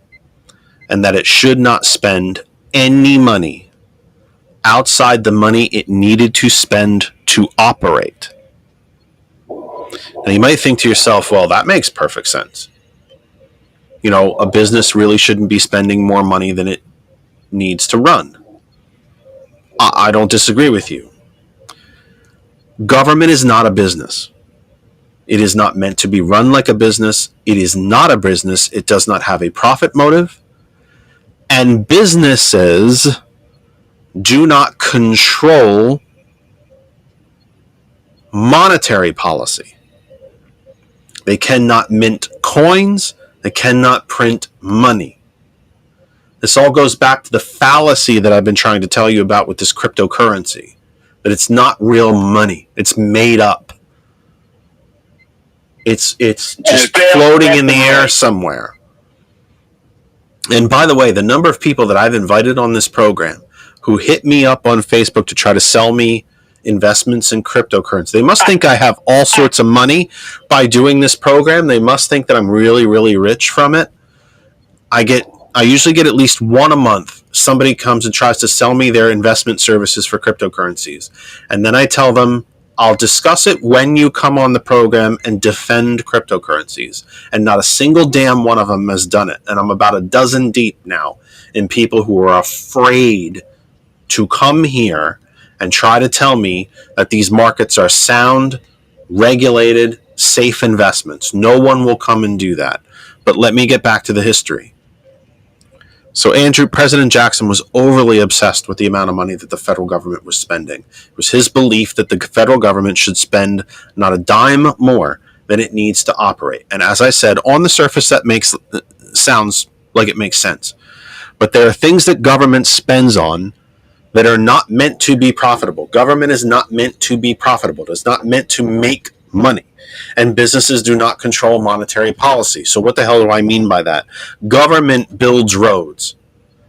and that it should not spend any money outside the money it needed to spend to operate. Now, you might think to yourself, well, that makes perfect sense. You know, a business really shouldn't be spending more money than it needs to run. I don't disagree with you. Government is not a business. It is not meant to be run like a business. It is not a business. It does not have a profit motive. And businesses do not control monetary policy. They cannot mint coins. They cannot print money. This all goes back to the fallacy that I've been trying to tell you about with this cryptocurrency, that it's not real money. It's made up. It's just floating in the air somewhere. And by the way, the number of people that I've invited on this program who hit me up on Facebook to try to sell me investments in cryptocurrency, they must think I have all sorts of money by doing this program. They must think that I'm really, really rich from it. I usually get at least one a month. Somebody comes and tries to sell me their investment services for cryptocurrencies. And then I tell them, I'll discuss it when you come on the program and defend cryptocurrencies. And not a single damn one of them has done it. And I'm about a dozen deep now in people who are afraid to come here and try to tell me that these markets are sound, regulated, safe investments. No one will come and do that. But let me get back to the history. So Andrew, President Jackson was overly obsessed with the amount of money that the federal government was spending. It was his belief that the federal government should spend not a dime more than it needs to operate. And as I said, on the surface, that sounds like it makes sense. But there are things that government spends on that are not meant to be profitable. Government is not meant to be profitable. It's not meant to make money. And businesses do not control monetary policy. So what the hell do I mean by that? Government builds roads,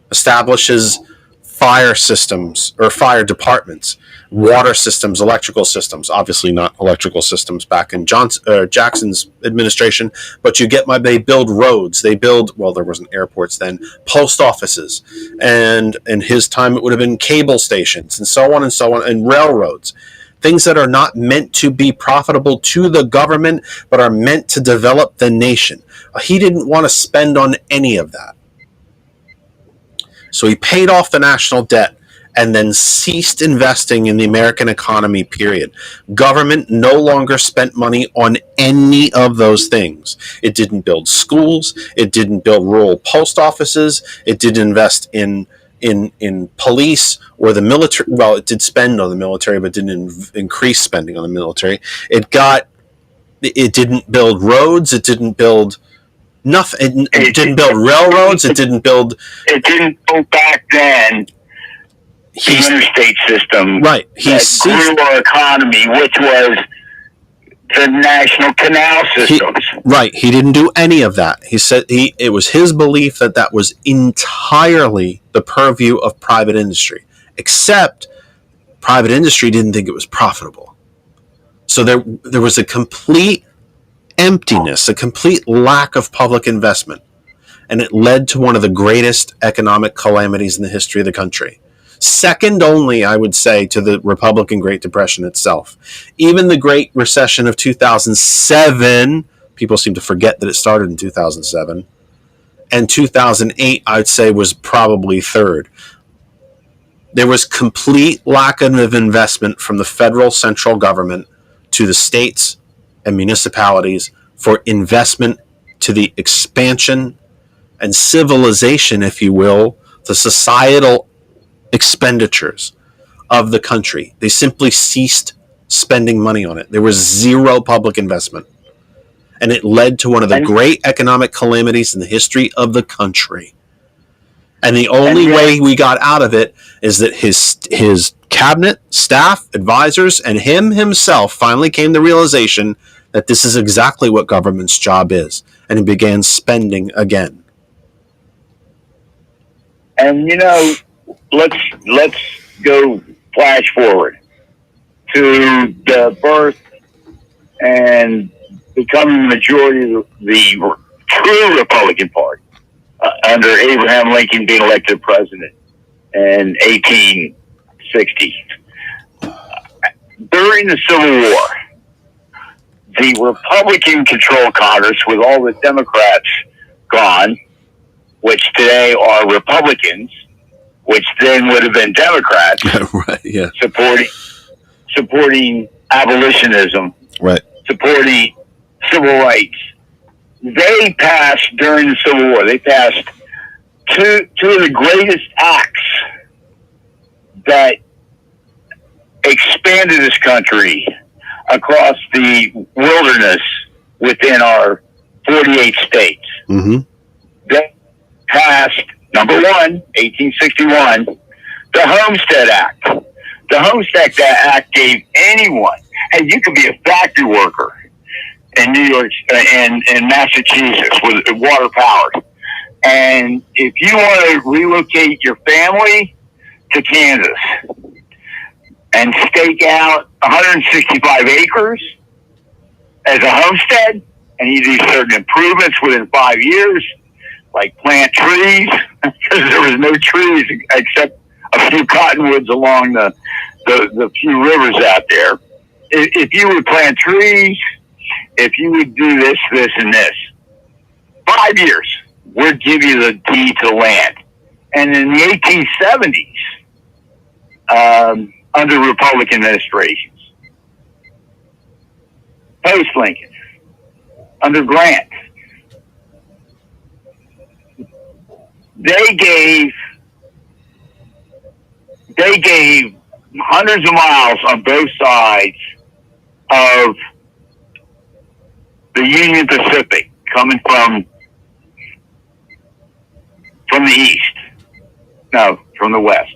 establishes fire systems or fire departments, water systems, electrical systems. Obviously not electrical systems back in Jackson's administration, but you get they build roads. They build, well, there wasn't airports then, post offices. And in his time, it would have been cable stations and so on, and railroads. Things that are not meant to be profitable to the government, but are meant to develop the nation. He didn't want to spend on any of that. So he paid off the national debt and then ceased investing in the American economy, period. Government no longer spent money on any of those things. It didn't build schools. It didn't build rural post offices. It didn't invest in police or the military. Well, it did spend on the military, but didn't increase spending on the military. It didn't build roads. It didn't build nothing. It didn't build railroads. It didn't build back then the interstate system. Right. He grew our economy, which was the national canal systems. He didn't do any of that. He said it was his belief that was entirely the purview of private industry, except private industry didn't think it was profitable. So there was a complete emptiness, a complete lack of public investment, and it led to one of the greatest economic calamities in the history of the country. Second only, I would say, to the Republican Great Depression itself. Even the Great Recession of 2007, people seem to forget that it started in 2007, and 2008, I'd say, was probably third. There was complete lack of investment from the federal central government to the states and municipalities for investment to the expansion and civilization, if you will, the societal expenditures of the country. They simply ceased spending money on it. There was zero public investment. And it led to one of the great economic calamities in the history of the country. And the only way we got out of it is that his cabinet, staff, advisors, and him himself finally came to the realization that this is exactly what government's job is. And he began spending again. And let's go flash forward to the birth and becoming the majority of the true Republican Party under Abraham Lincoln being elected president in 1860. During the Civil War, the Republican-controlled Congress, with all the Democrats gone, which today are Republicans, which then would have been Democrats, right, yeah. supporting abolitionism, right, supporting civil rights. They passed during the Civil War. They passed two of the greatest acts that expanded this country across the wilderness within our 48 states. They passed, number one, 1861, the Homestead Act. The Homestead Act gave anyone, hey, you could be a factory worker in New York and Massachusetts with water powered. And if you want to relocate your family to Kansas and stake out 165 acres as a homestead, and you do certain improvements within 5 years, like plant trees, because there was no trees except a few cottonwoods along the few rivers out there. If you would plant trees, if you would do this, and this, 5 years, we'll give you the deed to the land. And in the 1870s, under Republican administrations, post-Lincoln, under Grant, they gave hundreds of miles on both sides of the Union Pacific coming from the east. No, from the west.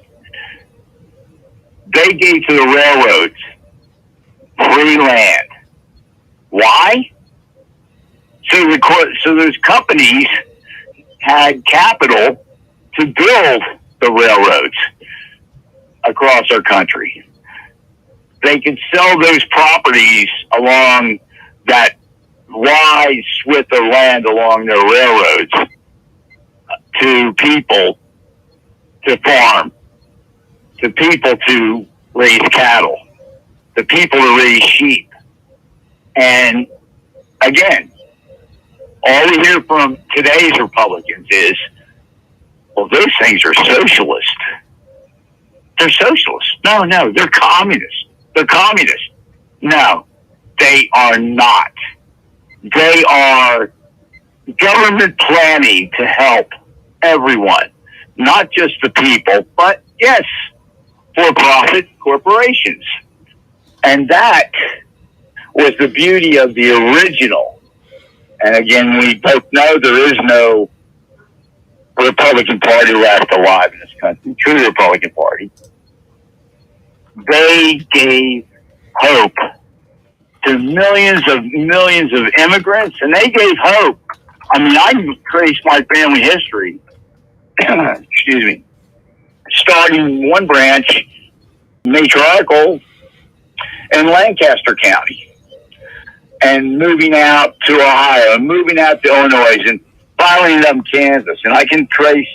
They gave to the railroads free land. Why? So those companies had capital to build the railroads across our country. They could sell those properties along that wide swath of land along their railroads to people to farm, to people to raise cattle, to people to raise sheep. And again, all we hear from today's Republicans is, well, those things are socialist. They're socialists. No, they're communists. They're communists. No, they are not. They are government planning to help everyone, not just the people, but yes, for-profit corporations. And that was the beauty of the original. And again, we both know there is no Republican Party left alive in this country, true Republican Party. They gave hope to millions of immigrants, and they gave hope. I mean, I traced my family history, excuse me, starting one branch, matriarchal, in Lancaster County, and moving out to Ohio, and moving out to Illinois, and finally ended up in Kansas. And I can trace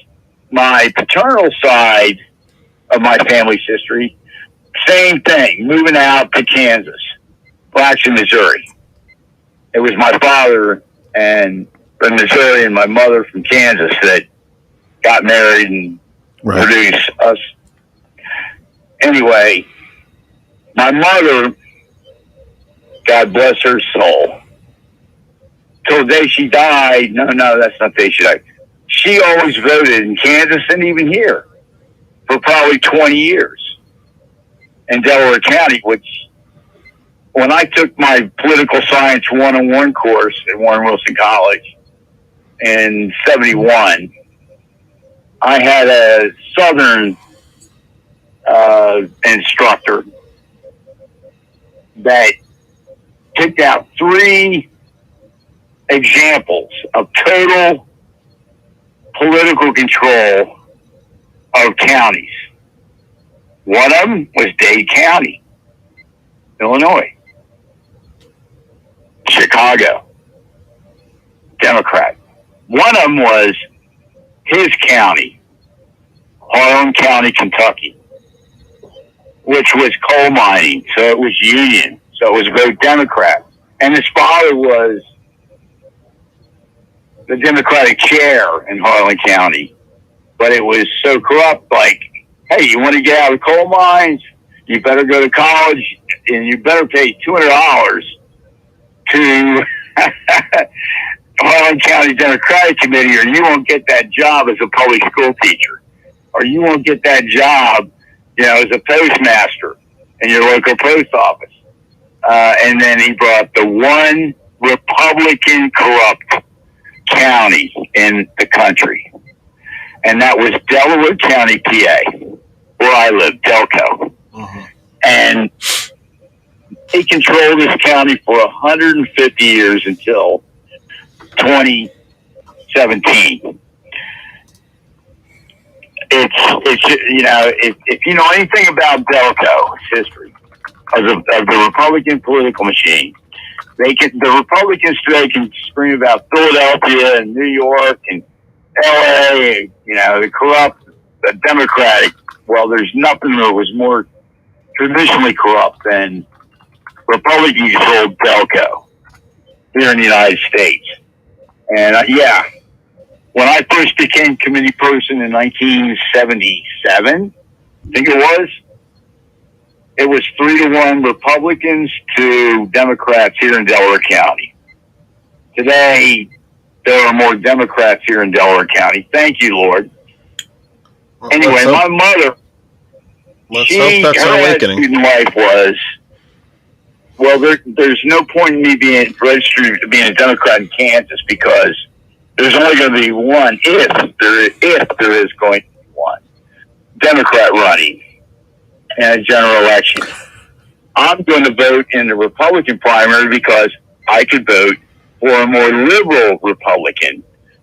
my paternal side of my family's history. Same thing, moving out to Kansas, Blackson, Missouri. It was my father and from Missouri and my mother from Kansas that got married and produced us. Anyway, my mother, God bless her soul, till the day she died, no, that's not the day she died. She always voted in Kansas and even here for probably 20 years in Delaware County, which when I took my political science 101 course at Warren Wilson College in 71, I had a Southern instructor that picked out 3 examples of total political control of counties. One of them was Dade County, Illinois. Chicago, Democrat. One of them was his county, Harlan County, Kentucky, which was coal mining, so it was Union, so it was vote Democrat. And his father was the Democratic chair in Harlan County, but it was so corrupt, like, hey, you want to get out of coal mines, you better go to college, and you better pay $200 to Harlan County Democratic Committee, or you won't get that job as a public school teacher, or you won't get that job, as a postmaster in your local post office. And then he brought the one Republican corrupt county in the country, and that was Delaware County, PA, where I live, Delco. And he controlled this county for 150 years until 2017. It's if you know anything about Delco's history of the Republican political machine, the Republicans today can scream about Philadelphia and New York and LA, the corrupt, the Democratic. Well, there's nothing that was more traditionally corrupt than Republican-controlled Delco here in the United States. And when I first became committee person in 1977, I think it was 3-1 Republicans to Democrats here in Delaware County. Today, there are more Democrats here in Delaware County. Thank you, Lord. Anyway, my mother, her attitude in life was, well, there's no point in me being registered to being a Democrat in Kansas because there's only going to be one, if there is going to be one Democrat running in a general election. I'm going to vote in the Republican primary because I could vote for a more liberal Republican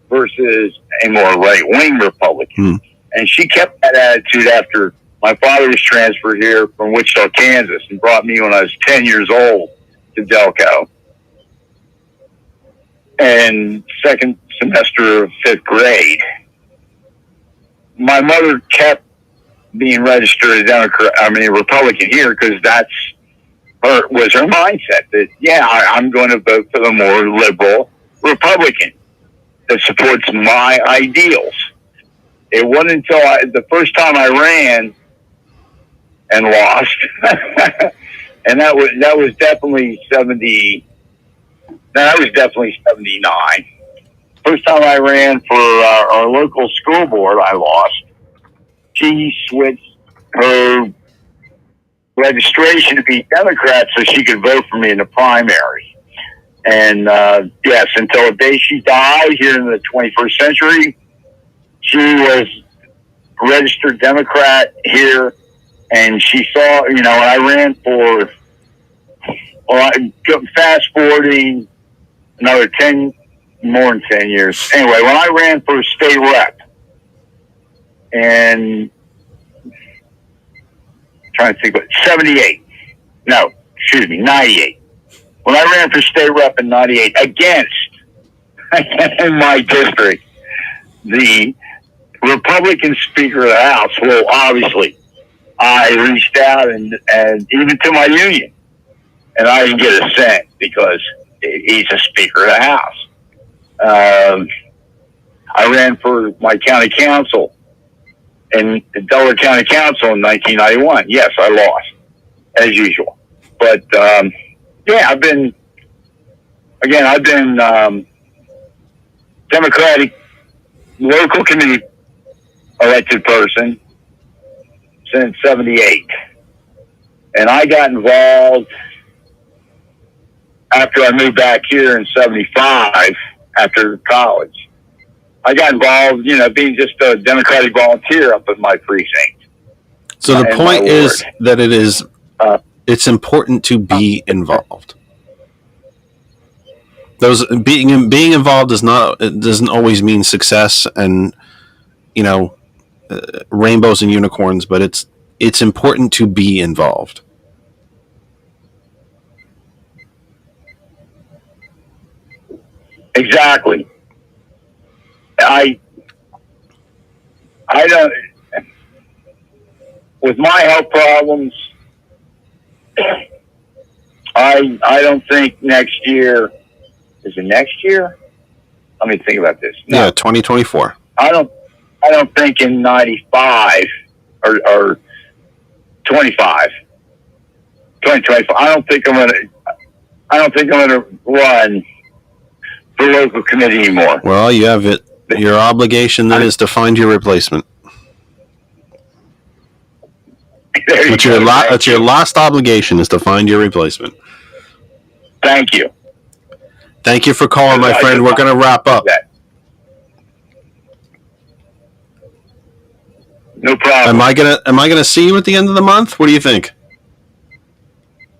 versus a more right-wing Republican. And she kept that attitude after my father was transferred here from Wichita, Kansas, and brought me when I was 10 years old to Delco. And second semester of 5th grade, my mother kept being registered a Republican here because was her mindset that, I'm going to vote for the more liberal Republican that supports my ideals. It wasn't until the first time I ran and lost, and that was definitely 79. First time I ran for our local school board, I lost. She switched her registration to be Democrat so she could vote for me in the primary. And yes, until the day she died here in the 21st century, she was registered Democrat here. And she saw, when I ran for, fast forwarding another more than 10 years. Anyway, when I ran for state rep, and I'm trying to think, 98. When I ran for state rep in 98 against, in my district, the Republican Speaker of the House, well, obviously, I reached out and even to my union, and I didn't get a cent because he's a Speaker of the House. I ran for my county council in the Delaware County Council in 1991. Yes, I lost, as usual. But, I've been Democratic local committee elected person since 78. And I got involved after I moved back here in 75 after college. I got involved, being just a Democratic volunteer up at my precinct. So the point is that it's important to be involved. Being involved doesn't always mean success and rainbows and unicorns, but it's important to be involved. Exactly. I don't, with my health problems, I don't think next year, is it next year? Let me think about this. No, yeah, 2024. I don't think in 95 or 25, 2025. I don't think I'm gonna run for local committee anymore. Well, you have it. Your obligation then is to find your replacement. That's your last obligation is to find your replacement. Thank you. Thank you for calling, my friend. We're going to wrap up. No problem. Am I gonna see you at the end of the month? What do you think?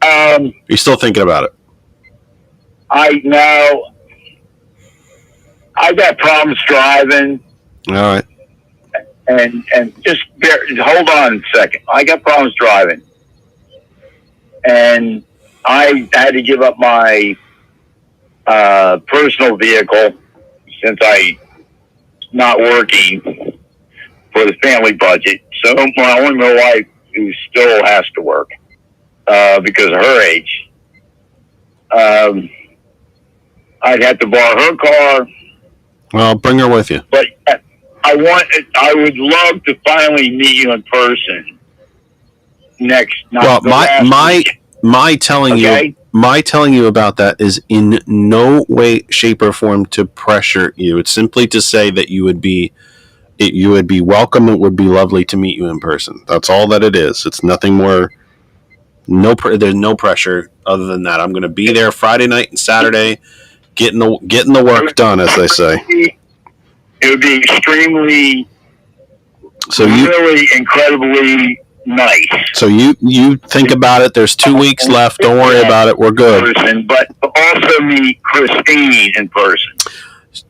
Are you still thinking about it? I got problems driving. All right. And just hold on a second. I got problems driving, and I had to give up my personal vehicle since I not working for the family budget. So my wife, who still has to work because of her age, I'd have to borrow her car. Well, bring her with you. But I would love to finally meet you in person next. Well, my telling you about that is in no way, shape, or form to pressure you. It's simply to say that you would be welcome. It would be lovely to meet you in person. That's all that it is. It's nothing more. There's no pressure other than that. I'm going to be there Friday night and Saturday, getting the work done, as they say. It would be extremely, really incredibly nice. So you think about it. There's 2 weeks left. Don't worry about it. We're good. But also meet Christine in person.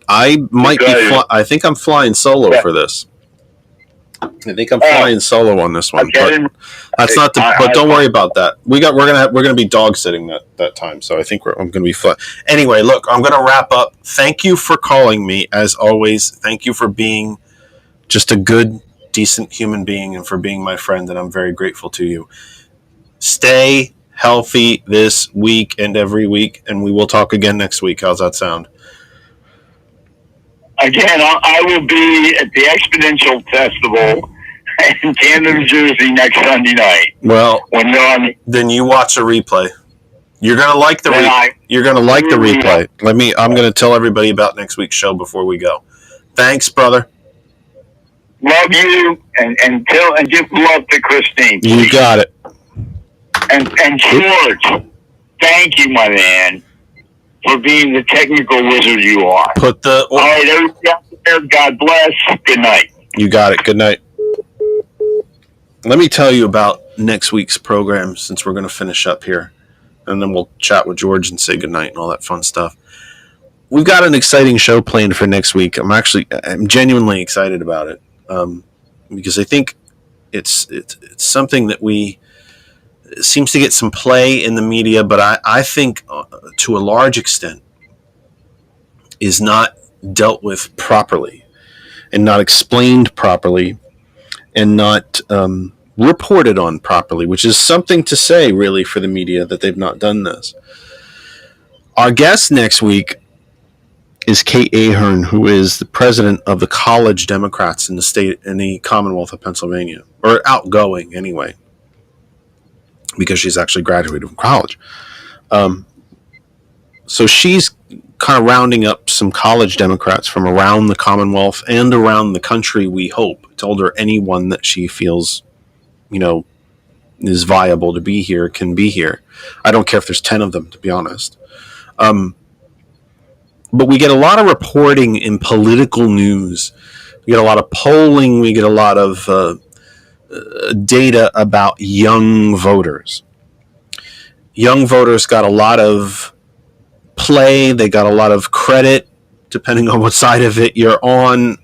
I might be. I think I'm flying solo for this. I think I'm flying solo on this one. But that's not the. But don't worry about that. We're gonna be dog sitting that time. So I think I'm gonna be fun. Anyway, look, I'm gonna wrap up. Thank you for calling me, as always. Thank you for being just a good, decent human being, and for being my friend. And I'm very grateful to you. Stay healthy this week and every week, and we will talk again next week. How's that sound? Again, I will be at the Exponential Festival in Camden, New Jersey next Sunday night. Well, then you watch a replay. You're gonna like the replay. I'm gonna tell everybody about next week's show before we go. Thanks, brother. Love you, and give love to Christine. Please. You got it. And George, thank you, my man, for being the technical wizard you are. All right, everybody out there, God bless. Good night. You got it. Good night. Let me tell you about next week's program, since we're going to finish up here, and then we'll chat with George and say goodnight and all that fun stuff. We've got an exciting show planned for next week. I'm genuinely excited about it, because I think it's something that seems to get some play in the media, but I think to a large extent is not dealt with properly and not explained properly and not reported on properly, which is something to say, really, for the media, that they've not done this. Our guest next week is Kate Ahern, who is the president of the College Democrats in the Commonwealth of Pennsylvania, or outgoing anyway, because she's actually graduated from college. So she's kind of rounding up some college Democrats from around the Commonwealth and around the country, we hope. Told her anyone that she feels, is viable to be here can be here. I don't care if there's 10 of them, to be honest. But we get a lot of reporting in political news. We get a lot of polling. We get a lot of data about young voters. Young voters got a lot of play. They got a lot of credit, depending on what side of it you're on,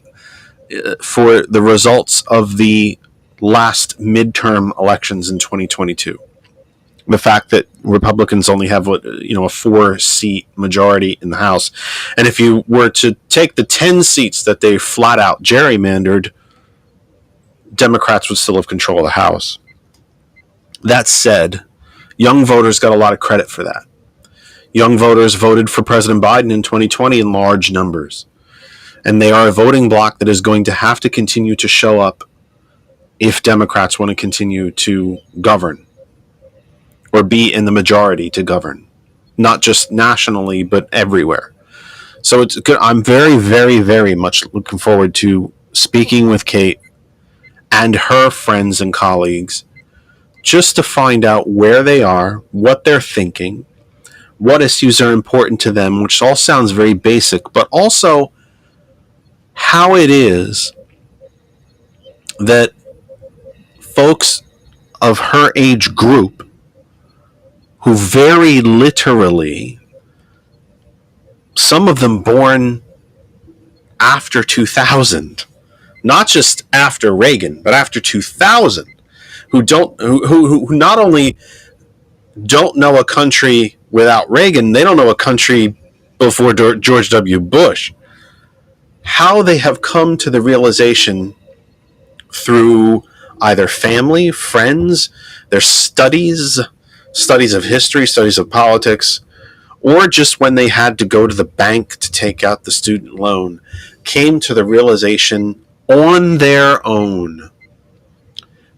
for the results of the last midterm elections in 2022. The fact that Republicans only have a 4-seat majority in the House. And if you were to take the 10 seats that they flat out gerrymandered, Democrats would still have control of the House. That said, young voters got a lot of credit for that. Young voters voted for President Biden in 2020 in large numbers. And they are a voting bloc that is going to have to continue to show up if Democrats want to continue to govern, or be in the majority to govern, not just nationally, but everywhere. So it's good. I'm very, very, very much looking forward to speaking with Kate and her friends and colleagues, just to find out where they are, what they're thinking, what issues are important to them, which all sounds very basic, but also how it is that folks of her age group who very literally, some of them born after 2000, not just after Reagan, but after 2000, who not only don't know a country without Reagan, they don't know a country before George W. Bush. How they have come to the realization through either family, friends, their studies of history, studies of politics, or just when they had to go to the bank to take out the student loan, came to the realization on their own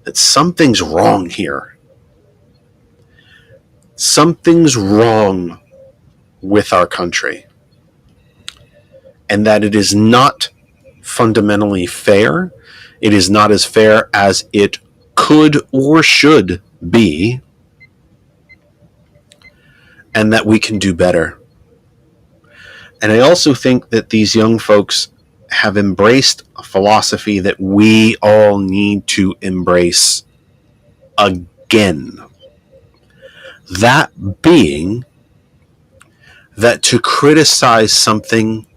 that something's wrong here. Something's wrong with our country. And that it is not fundamentally fair. It is not as fair as it could or should be. And that we can do better. And I also think that these young folks have embraced a philosophy that we all need to embrace again. That being that to criticize something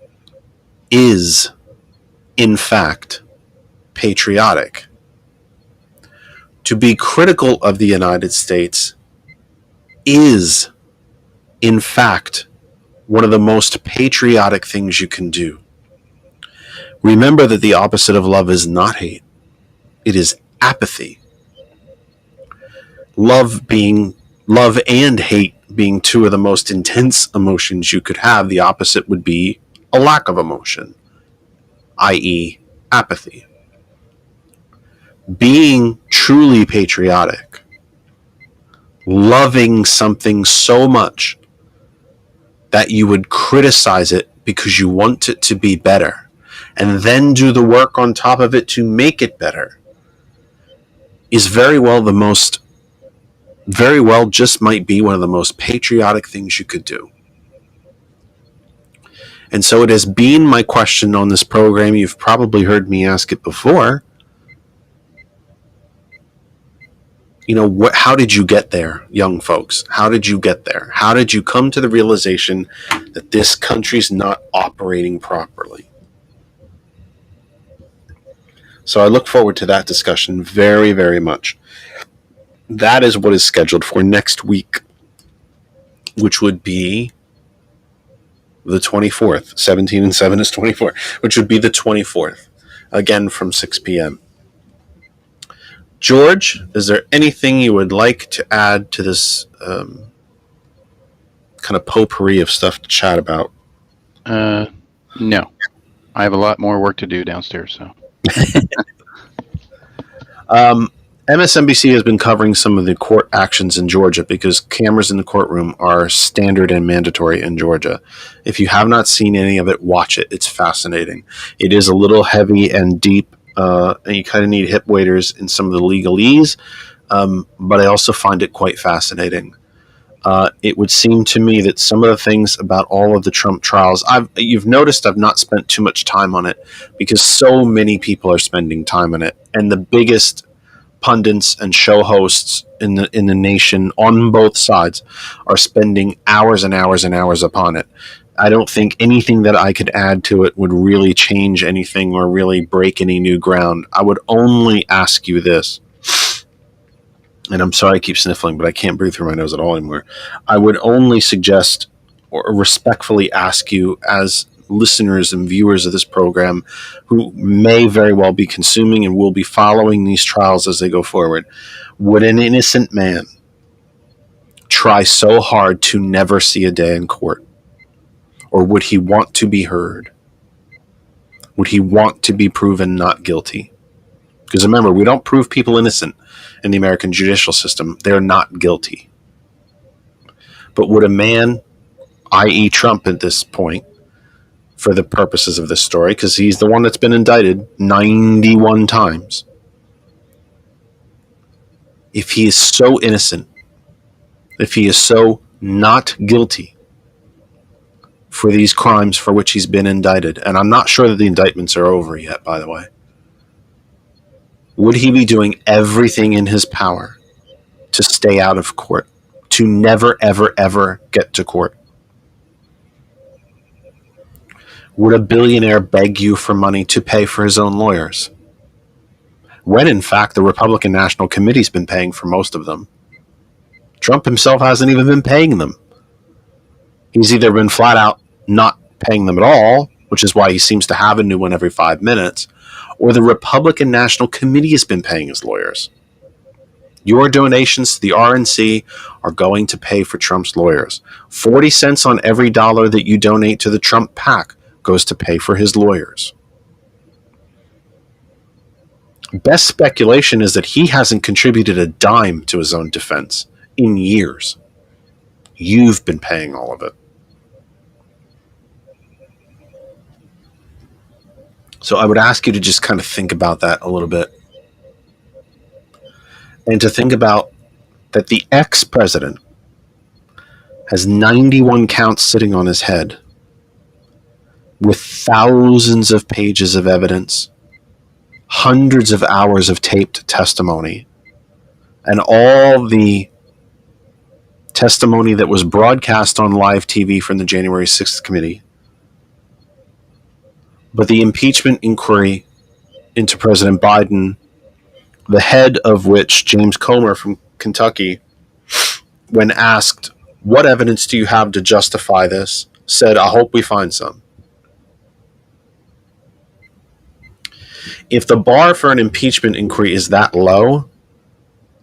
is, in fact, patriotic. To be critical of the United States is, in fact, one of the most patriotic things you can do. Remember that the opposite of love is not hate. It is apathy. Love and hate being two of the most intense emotions you could have. The opposite would be a lack of emotion, i.e., apathy. Being truly patriotic, loving something so much that you would criticize it because you want it to be better, and then do the work on top of it to make it better, is very well just might be one of the most patriotic things you could do. And so it has been my question on this program. You've probably heard me ask it before. How did you get there, young folks? How did you get there? How did you come to the realization that this country's not operating properly? So I look forward to that discussion very, very much. That is what is scheduled for next week, which would be the 24th. 17 and 7 is 24, which would be the 24th, again from 6 p.m. George, is there anything you would like to add to this kind of potpourri of stuff to chat about? No. I have a lot more work to do downstairs, so. MSNBC has been covering some of the court actions in Georgia because cameras in the courtroom are standard and mandatory in Georgia. If you have not seen any of it, watch it. It's fascinating. It is a little heavy and deep, and you kind of need hip waders in some of the legalese, but I also find it quite fascinating. It would seem to me that some of the things about all of the Trump trials, you've noticed I've not spent too much time on it because so many people are spending time on it, and the biggest pundits and show hosts in the nation on both sides are spending hours and hours and hours upon it. I don't think anything that I could add to it would really change anything or really break any new ground. I would only ask you this, and I'm sorry I keep sniffling, but I can't breathe through my nose at all anymore. I would only suggest or respectfully ask you as listeners and viewers of this program who may very well be consuming and will be following these trials as they go forward, would an innocent man try so hard to never see a day in court? Or would he want to be heard? Would he want to be proven not guilty? Because remember, we don't prove people innocent in the American judicial system. They're not guilty. But would a man, i.e. Trump at this point, for the purposes of this story, because he's the one that's been indicted 91 times, if he is so innocent, if he is so not guilty for these crimes for which he's been indicted, and I'm not sure that the indictments are over yet, by the way, would he be doing everything in his power to stay out of court, to never, ever, ever get to court? Would a billionaire beg you for money to pay for his own lawyers, when in fact the Republican National Committee's been paying for most of them? Trump himself hasn't even been paying them. He's either been flat out not paying them at all, which is why he seems to have a new one every 5 minutes, or the Republican National Committee has been paying his lawyers. Your donations to the RNC are going to pay for Trump's lawyers. 40 cents on every dollar that you donate to the Trump PAC goes to pay for his lawyers. Best speculation is that he hasn't contributed a dime to his own defense in years. You've been paying all of it. So I would ask you to just kind of think about that a little bit. And to think about that the ex-president has 91 counts sitting on his head with thousands of pages of evidence, hundreds of hours of taped testimony, and all the testimony that was broadcast on live TV from the January 6th committee. But the impeachment inquiry into President Biden, the head of which, James Comer from Kentucky, when asked, "What evidence do you have to justify this?" said, "I hope we find some." If the bar for an impeachment inquiry is that low,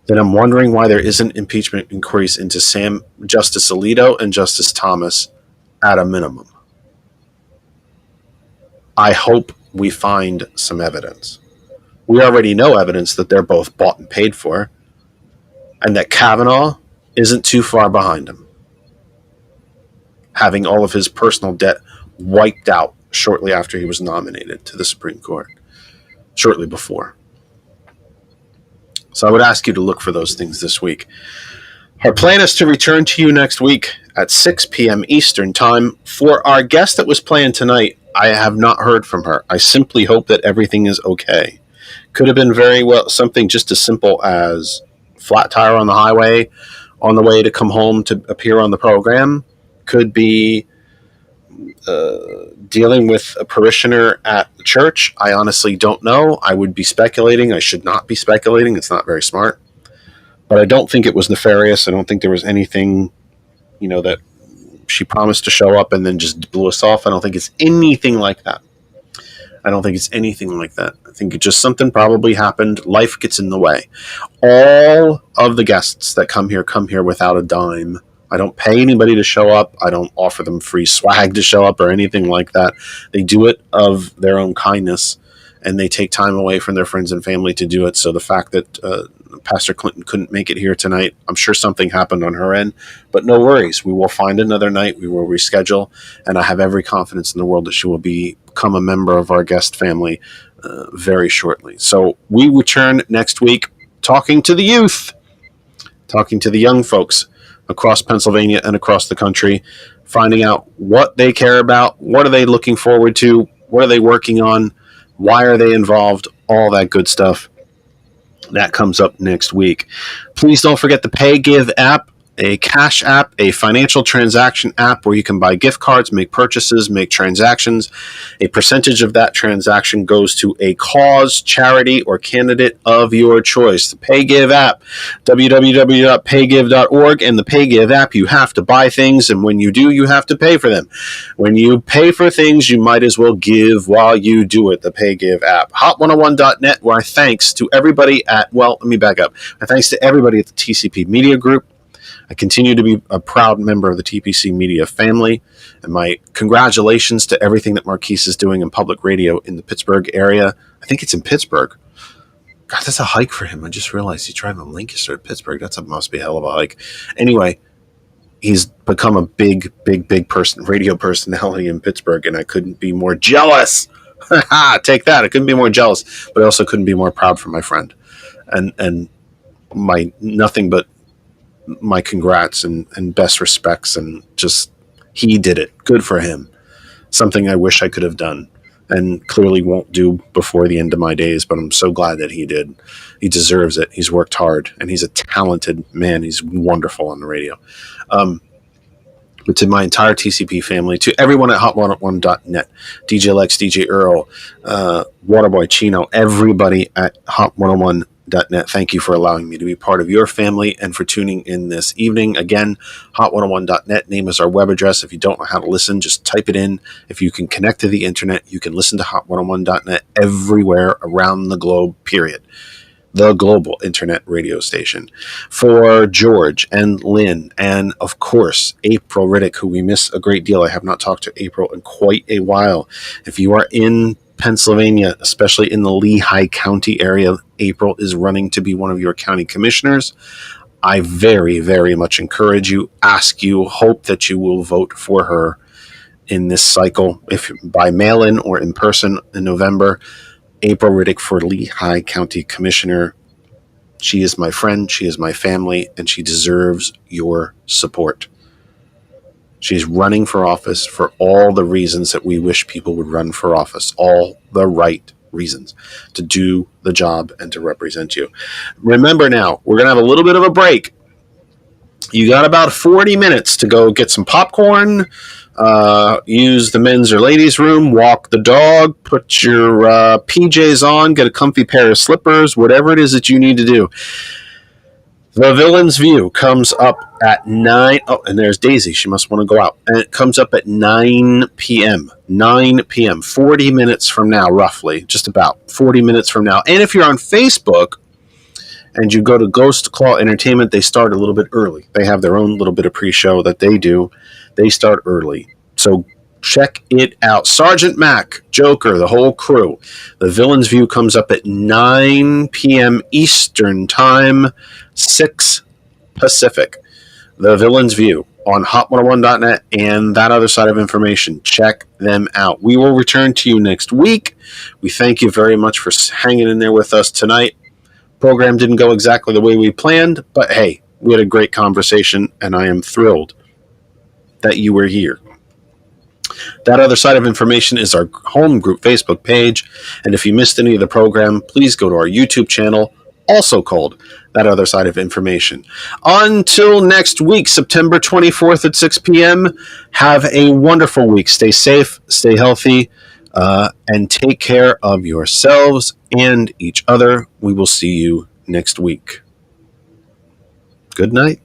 then I'm wondering why there isn't impeachment inquiries into Justice Alito and Justice Thomas at a minimum. I hope we find some evidence. We already know evidence that they're both bought and paid for, and that Kavanaugh isn't too far behind him, having all of his personal debt wiped out shortly after he was nominated to the Supreme Court, shortly before. So I would ask you to look for those things this week. Our plan is to return to you next week at 6 p.m. Eastern Time. For our guest that was playing tonight, I have not heard from her. I simply hope that everything is okay. Could have been very well something just as simple as flat tire on the highway on the way to come home to appear on the program. Could be dealing with a parishioner at the church. I honestly don't know. I would be speculating. I should not be speculating. It's not very smart. But I don't think it was nefarious. I don't think there was anything, that she promised to show up and then just blew us off. I don't think it's anything like that. I think it just something probably happened. Life gets in the way. All of the guests that come here without a dime. I don't pay anybody to show up. I don't offer them free swag to show up or anything like that. They do it of their own kindness, and they take time away from their friends and family to do it. So the fact that Pastor Clinton couldn't make it here tonight, I'm sure something happened on her end, but no worries. We will find another night. We will reschedule, and I have every confidence in the world that she will become a member of our guest family very shortly. So we return next week talking to the youth, talking to the young folks across Pennsylvania and across the country, finding out what they care about, what are they looking forward to, what are they working on, why are they involved, all that good stuff. That comes up next week. Please don't forget the PayGive app, a cash app, a financial transaction app where you can buy gift cards, make purchases, make transactions. A percentage of that transaction goes to a cause, charity, or candidate of your choice. The PayGive app, www.paygive.org, and the PayGive app, you have to buy things, and when you do, you have to pay for them. When you pay for things, you might as well give while you do it, the PayGive app. Hot101.net, where thanks to everybody at, let me back up. My thanks to everybody at the TCP Media Group. I continue to be a proud member of the TPC Media family, and my congratulations to everything that Marquise is doing in public radio in the Pittsburgh area. I think it's in Pittsburgh. God, that's a hike for him. I just realized he's driving from Lancaster to Pittsburgh. Must be a hell of a hike. Anyway, he's become a big radio personality in Pittsburgh, and I couldn't be more jealous. Take that. I couldn't be more jealous, but I also couldn't be more proud for my friend. And my nothing but my congrats and best respects, and just he did it. Good for him. Something I wish I could have done and clearly won't do before the end of my days, but I'm so glad that he did. He deserves it. He's worked hard, and he's a talented man. He's wonderful on the radio. But to my entire TCP family, to everyone at hot101.net, DJ Lex, DJ Earl, Waterboy Chino, everybody at hot101.net, thank you for allowing me to be part of your family and for tuning in this evening. Again, hot101.net, name is our web address. If you don't know how to listen, just type it in. If you can connect to the internet, you can listen to hot101.net everywhere around the globe, period. The global internet radio station. For George and Lynn and, of course, April Riddick, who we miss a great deal. I have not talked to April in quite a while. If you are in Pennsylvania, especially in the Lehigh County area, April is running to be one of your county commissioners. I very, very much encourage you, ask you, hope that you will vote for her in this cycle, if by mail-in or in person in November. April Riddick for Lehigh County Commissioner. She is my friend, she is my family, and she deserves your support. She's running for office for all the reasons that we wish people would run for office, all the right reasons to do the job and to represent you. Remember now, we're going to have a little bit of a break. You got about 40 minutes to go get some popcorn, use the men's or ladies' room, walk the dog, put your PJs on, get a comfy pair of slippers, whatever it is that you need to do. The Villain's View comes up at 9. Oh, and there's Daisy. She must want to go out. And it comes up at 9 p.m. 9 p.m. 40 minutes from now, roughly. Just about 40 minutes from now. And if you're on Facebook and you go to Ghost Claw Entertainment, they start a little bit early. They have their own little bit of pre-show that they do. They start early. So check it out. Sergeant Mac, Joker, the whole crew. The Villain's View comes up at 9 p.m. Eastern Time, 6 Pacific. The Villain's View on hot101.net and that other side of information. Check them out. We will return to you next week. We thank you very much for hanging in there with us tonight. Program didn't go exactly the way we planned, but hey, we had a great conversation, and I am thrilled that you were here. That other side of information is our home group Facebook page, and if you missed any of the program, please go to our YouTube channel, also called That Other Side of Information. Until next week, September 24th at 6 p.m., have a wonderful week. Stay safe, stay healthy, and take care of yourselves and each other. We will see you next week. Good night.